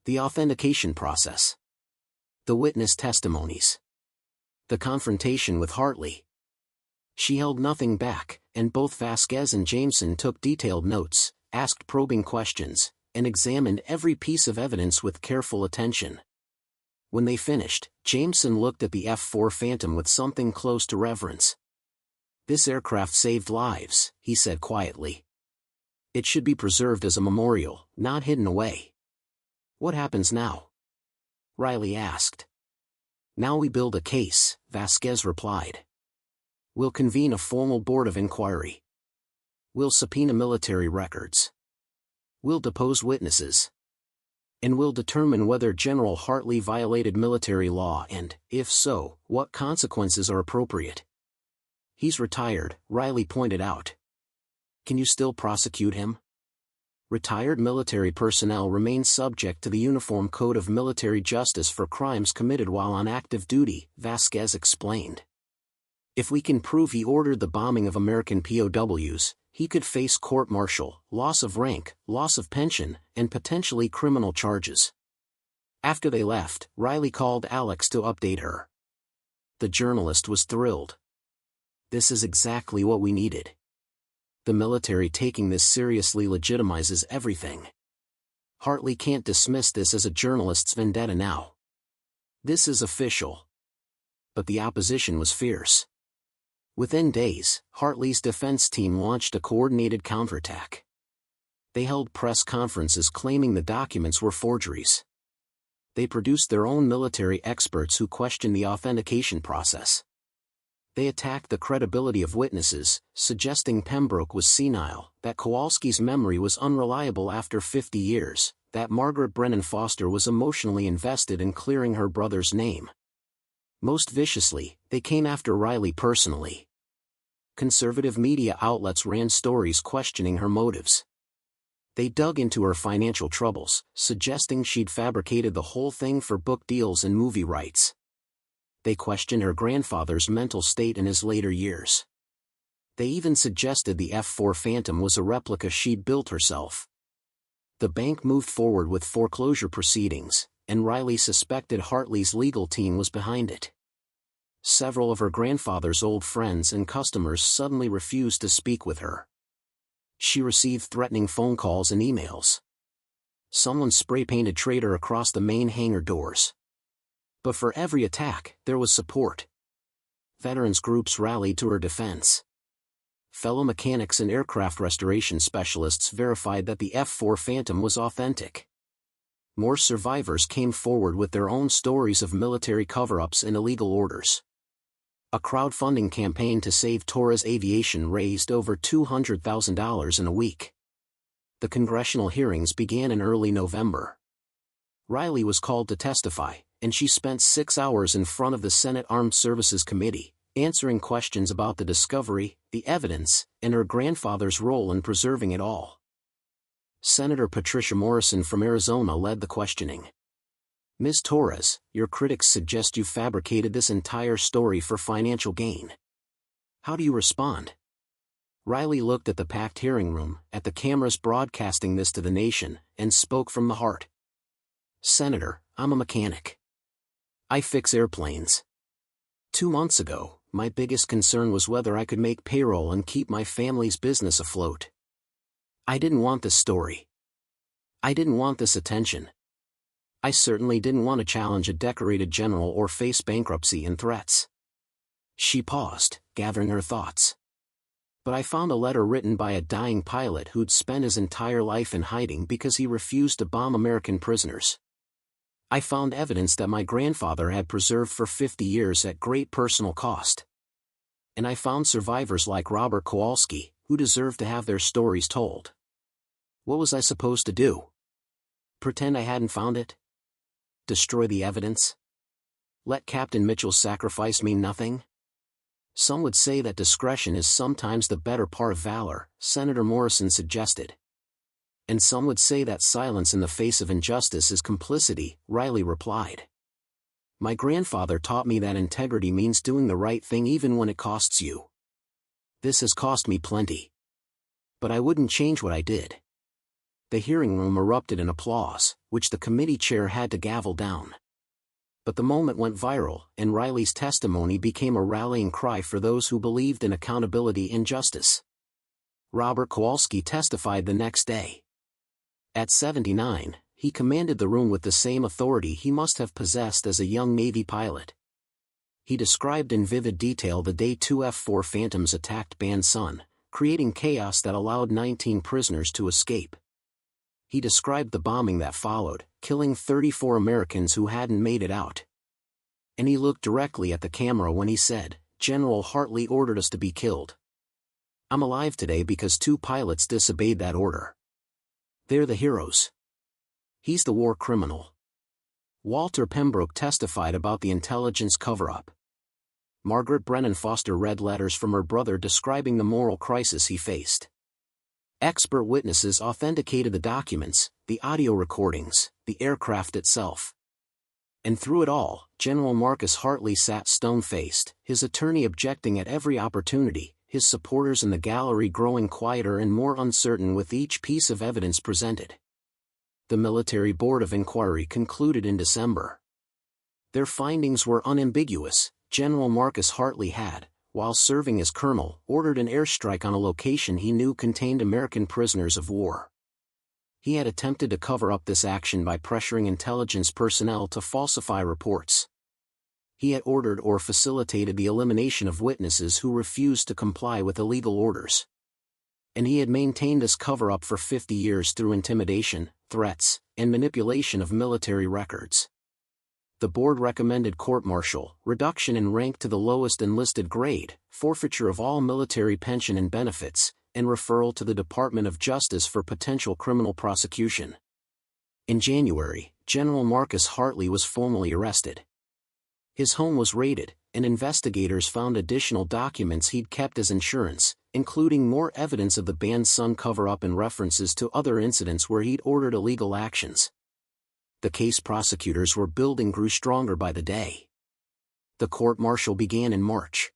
The authentication process. The witness testimonies. The confrontation with Hartley. She held nothing back, and both Vasquez and Jameson took detailed notes, asked probing questions, and examined every piece of evidence with careful attention. When they finished, Jameson looked at the F-4 Phantom with something close to reverence. This aircraft saved lives, he said quietly. It should be preserved as a memorial, not hidden away. What happens now? Riley asked. Now we build a case, Vasquez replied. We'll convene a formal board of inquiry. We'll subpoena military records. We'll depose witnesses. And we'll determine whether General Hartley violated military law and, if so, what consequences are appropriate. He's retired, Riley pointed out. Can you still prosecute him? Retired military personnel remain subject to the Uniform Code of Military Justice for crimes committed while on active duty, Vasquez explained. If we can prove he ordered the bombing of American POWs, he could face court-martial, loss of rank, loss of pension, and potentially criminal charges. After they left, Riley called Alex to update her. The journalist was thrilled. This is exactly what we needed. The military taking this seriously legitimizes everything. Hartley can't dismiss this as a journalist's vendetta now. This is official. But the opposition was fierce. Within days, Hartley's defense team launched a coordinated counterattack. They held press conferences claiming the documents were forgeries. They produced their own military experts who questioned the authentication process. They attacked the credibility of witnesses, suggesting Pembroke was senile, that Kowalski's memory was unreliable after 50 years, that Margaret Brennan Foster was emotionally invested in clearing her brother's name. Most viciously, they came after Riley personally. Conservative media outlets ran stories questioning her motives. They dug into her financial troubles, suggesting she'd fabricated the whole thing for book deals and movie rights. They questioned her grandfather's mental state in his later years. They even suggested the F-4 Phantom was a replica she'd built herself. The bank moved forward with foreclosure proceedings, and Riley suspected Hartley's legal team was behind it. Several of her grandfather's old friends and customers suddenly refused to speak with her. She received threatening phone calls and emails. Someone spray-painted "Traitor" across the main hangar doors. But for every attack, there was support. Veterans groups rallied to her defense. Fellow mechanics and aircraft restoration specialists verified that the F-4 Phantom was authentic. More survivors came forward with their own stories of military cover-ups and illegal orders. A crowdfunding campaign to save Torres Aviation raised over $200,000 in a week. The congressional hearings began in early November. Riley was called to testify, and she spent 6 hours in front of the Senate Armed Services Committee, answering questions about the discovery, the evidence, and her grandfather's role in preserving it all. Senator Patricia Morrison from Arizona led the questioning. Ms. Torres, your critics suggest you fabricated this entire story for financial gain. How do you respond? Riley looked at the packed hearing room, at the cameras broadcasting this to the nation, and spoke from the heart. Senator, I'm a mechanic. I fix airplanes. 2 months ago, my biggest concern was whether I could make payroll and keep my family's business afloat. I didn't want this story. I didn't want this attention. I certainly didn't want to challenge a decorated general or face bankruptcy and threats. She paused, gathering her thoughts. But I found a letter written by a dying pilot who'd spent his entire life in hiding because he refused to bomb American prisoners. I found evidence that my grandfather had preserved for 50 years at great personal cost. And I found survivors like Robert Kowalski, who deserved to have their stories told. What was I supposed to do? Pretend I hadn't found it? Destroy the evidence? Let Captain Mitchell's sacrifice mean nothing? Some would say that discretion is sometimes the better part of valor, Senator Morrison suggested. And some would say that silence in the face of injustice is complicity, Riley replied. My grandfather taught me that integrity means doing the right thing even when it costs you. This has cost me plenty. But I wouldn't change what I did. The hearing room erupted in applause, which the committee chair had to gavel down. But the moment went viral, and Riley's testimony became a rallying cry for those who believed in accountability and justice. Robert Kowalski testified the next day. At 79, he commanded the room with the same authority he must have possessed as a young Navy pilot. He described in vivid detail the day 2 F-4 Phantoms attacked Ban Sun, creating chaos that allowed 19 prisoners to escape. He described the bombing that followed, killing 34 Americans who hadn't made it out. And he looked directly at the camera when he said, "General Hartley ordered us to be killed. I'm alive today because 2 pilots disobeyed that order. They're the heroes. He's the war criminal." Walter Pembroke testified about the intelligence cover-up. Margaret Brennan Foster read letters from her brother describing the moral crisis he faced. Expert witnesses authenticated the documents, the audio recordings, the aircraft itself. And through it all, General Marcus Hartley sat stone-faced, his attorney objecting at every opportunity, his supporters in the gallery growing quieter and more uncertain with each piece of evidence presented. The Military Board of Inquiry concluded in December. Their findings were unambiguous. General Marcus Hartley had, while serving as colonel, ordered an airstrike on a location he knew contained American prisoners of war. He had attempted to cover up this action by pressuring intelligence personnel to falsify reports. He had ordered or facilitated the elimination of witnesses who refused to comply with illegal orders. And he had maintained this cover-up for 50 years through intimidation, threats, and manipulation of military records. The board recommended court-martial, reduction in rank to the lowest enlisted grade, forfeiture of all military pension and benefits, and referral to the Department of Justice for potential criminal prosecution. In January, General Marcus Hartley was formally arrested. His home was raided, and investigators found additional documents he'd kept as insurance, including more evidence of the Ban Sun cover-up and references to other incidents where he'd ordered illegal actions. The case prosecutors were building grew stronger by the day. The court-martial began in March.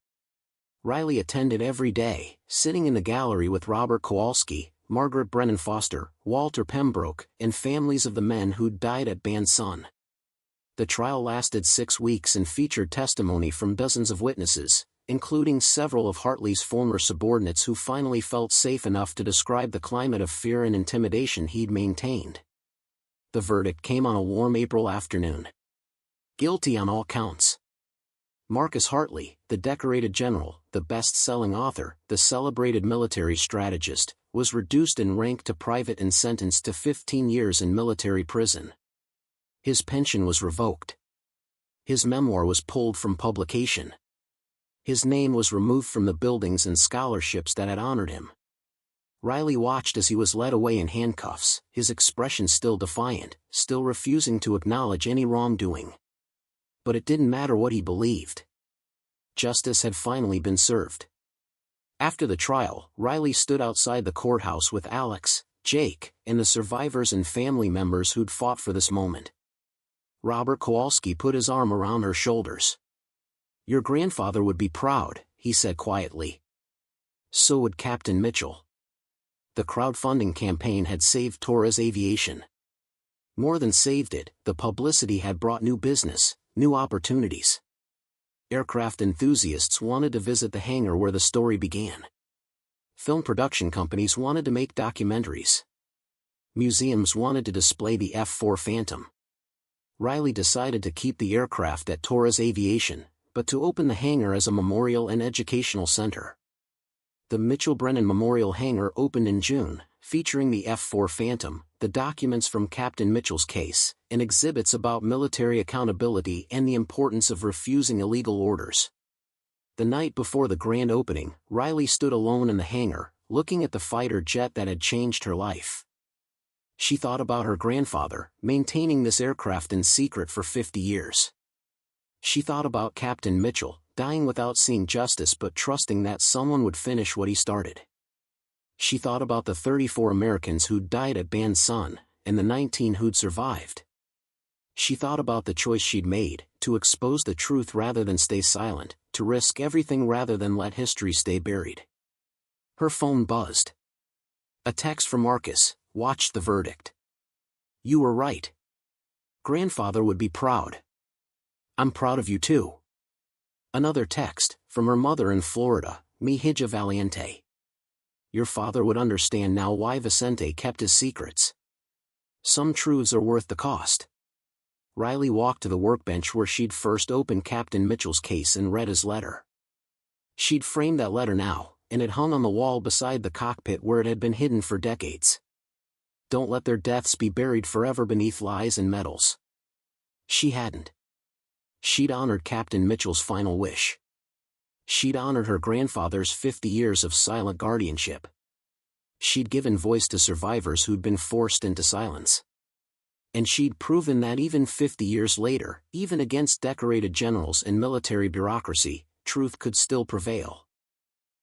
Riley attended every day, sitting in the gallery with Robert Kowalski, Margaret Brennan Foster, Walter Pembroke, and families of the men who'd died at Ban Sun. The trial lasted 6 weeks and featured testimony from dozens of witnesses, including several of Hartley's former subordinates who finally felt safe enough to describe the climate of fear and intimidation he'd maintained. The verdict came on a warm April afternoon. Guilty on all counts. Marcus Hartley, the decorated general, the best-selling author, the celebrated military strategist, was reduced in rank to private and sentenced to 15 years in military prison. His pension was revoked. His memoir was pulled from publication. His name was removed from the buildings and scholarships that had honored him. Riley watched as he was led away in handcuffs, his expression still defiant, still refusing to acknowledge any wrongdoing. But it didn't matter what he believed. Justice had finally been served. After the trial, Riley stood outside the courthouse with Alex, Jake, and the survivors and family members who'd fought for this moment. Robert Kowalski put his arm around her shoulders. "Your grandfather would be proud," he said quietly. So would Captain Mitchell. The crowdfunding campaign had saved Torres Aviation. More than saved it, the publicity had brought new business, new opportunities. Aircraft enthusiasts wanted to visit the hangar where the story began. film production companies wanted to make documentaries. Museums wanted to display the F-4 Phantom. Riley decided to keep the aircraft at Torres Aviation, but to open the hangar as a memorial and educational center. The Mitchell Brennan Memorial Hangar opened in June, featuring the F-4 Phantom, the documents from Captain Mitchell's case, and exhibits about military accountability and the importance of refusing illegal orders. The night before the grand opening, Riley stood alone in the hangar, looking at the fighter jet that had changed her life. She thought about her grandfather, maintaining this aircraft in secret for 50 years. She thought about Captain Mitchell, dying without seeing justice but trusting that someone would finish what he started. She thought about the 34 Americans who'd died at Ban Son, and the 19 who'd survived. She thought about the choice she'd made, to expose the truth rather than stay silent, to risk everything rather than let history stay buried. Her phone buzzed. A text from Marcus: "Watched the verdict. You were right. Grandfather would be proud. I'm proud of you too." Another text, from her mother in Florida: "Mi hija valiente. Your father would understand now why Vicente kept his secrets. Some truths are worth the cost." Riley walked to the workbench where she'd first opened Captain Mitchell's case and read his letter. She'd framed that letter now, and it hung on the wall beside the cockpit where it had been hidden for decades. Don't let their deaths be buried forever beneath lies and medals. She hadn't. She'd honored Captain Mitchell's final wish. She'd honored her grandfather's 50 years of silent guardianship. She'd given voice to survivors who'd been forced into silence. And she'd proven that even 50 years later, even against decorated generals and military bureaucracy, truth could still prevail.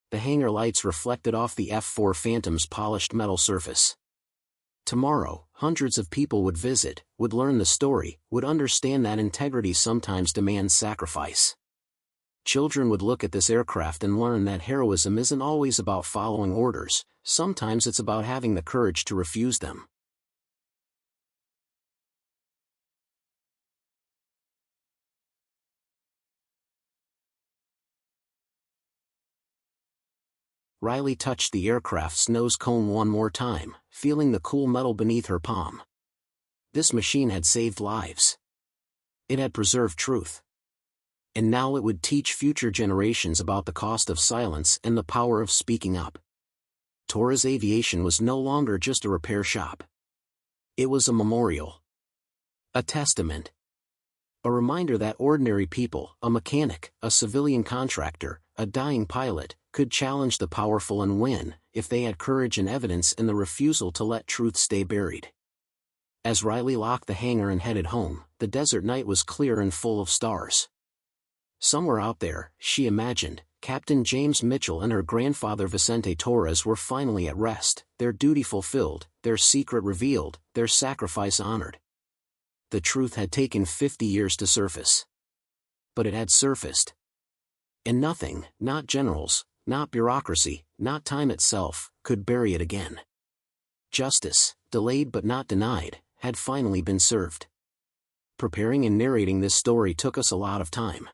The hangar lights reflected off the F-4 Phantom's polished metal surface. Tomorrow, hundreds of people would visit, would learn the story, would understand that integrity sometimes demands sacrifice. Children would look at this aircraft and learn that heroism isn't always about following orders, sometimes it's about having the courage to refuse them. Riley touched the aircraft's nose cone one more time, feeling the cool metal beneath her palm. This machine had saved lives. It had preserved truth. And now it would teach future generations about the cost of silence and the power of speaking up. Torres Aviation was no longer just a repair shop. It was a memorial. A testament. A reminder that ordinary people, a mechanic, a civilian contractor, a dying pilot, could challenge the powerful and win, if they had courage and evidence and the refusal to let truth stay buried. As Riley locked the hangar and headed home, the desert night was clear and full of stars. Somewhere out there, she imagined, Captain James Mitchell and her grandfather Vicente Torres were finally at rest, their duty fulfilled, their secret revealed, their sacrifice honored. The truth had taken 50 years to surface. But it had surfaced. And nothing, not generals, not bureaucracy, not time itself, could bury it again. Justice, delayed but not denied, had finally been served. Preparing and narrating this story took us a lot of time.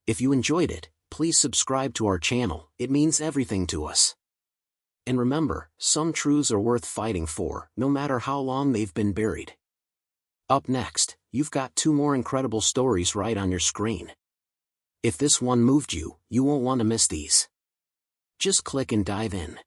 If you enjoyed it, please subscribe to our channel, it means everything to us. And remember, some truths are worth fighting for, no matter how long they've been buried. Up next, you've got 2 more incredible stories right on your screen. If this one moved you, you won't want to miss these. Just click and dive in.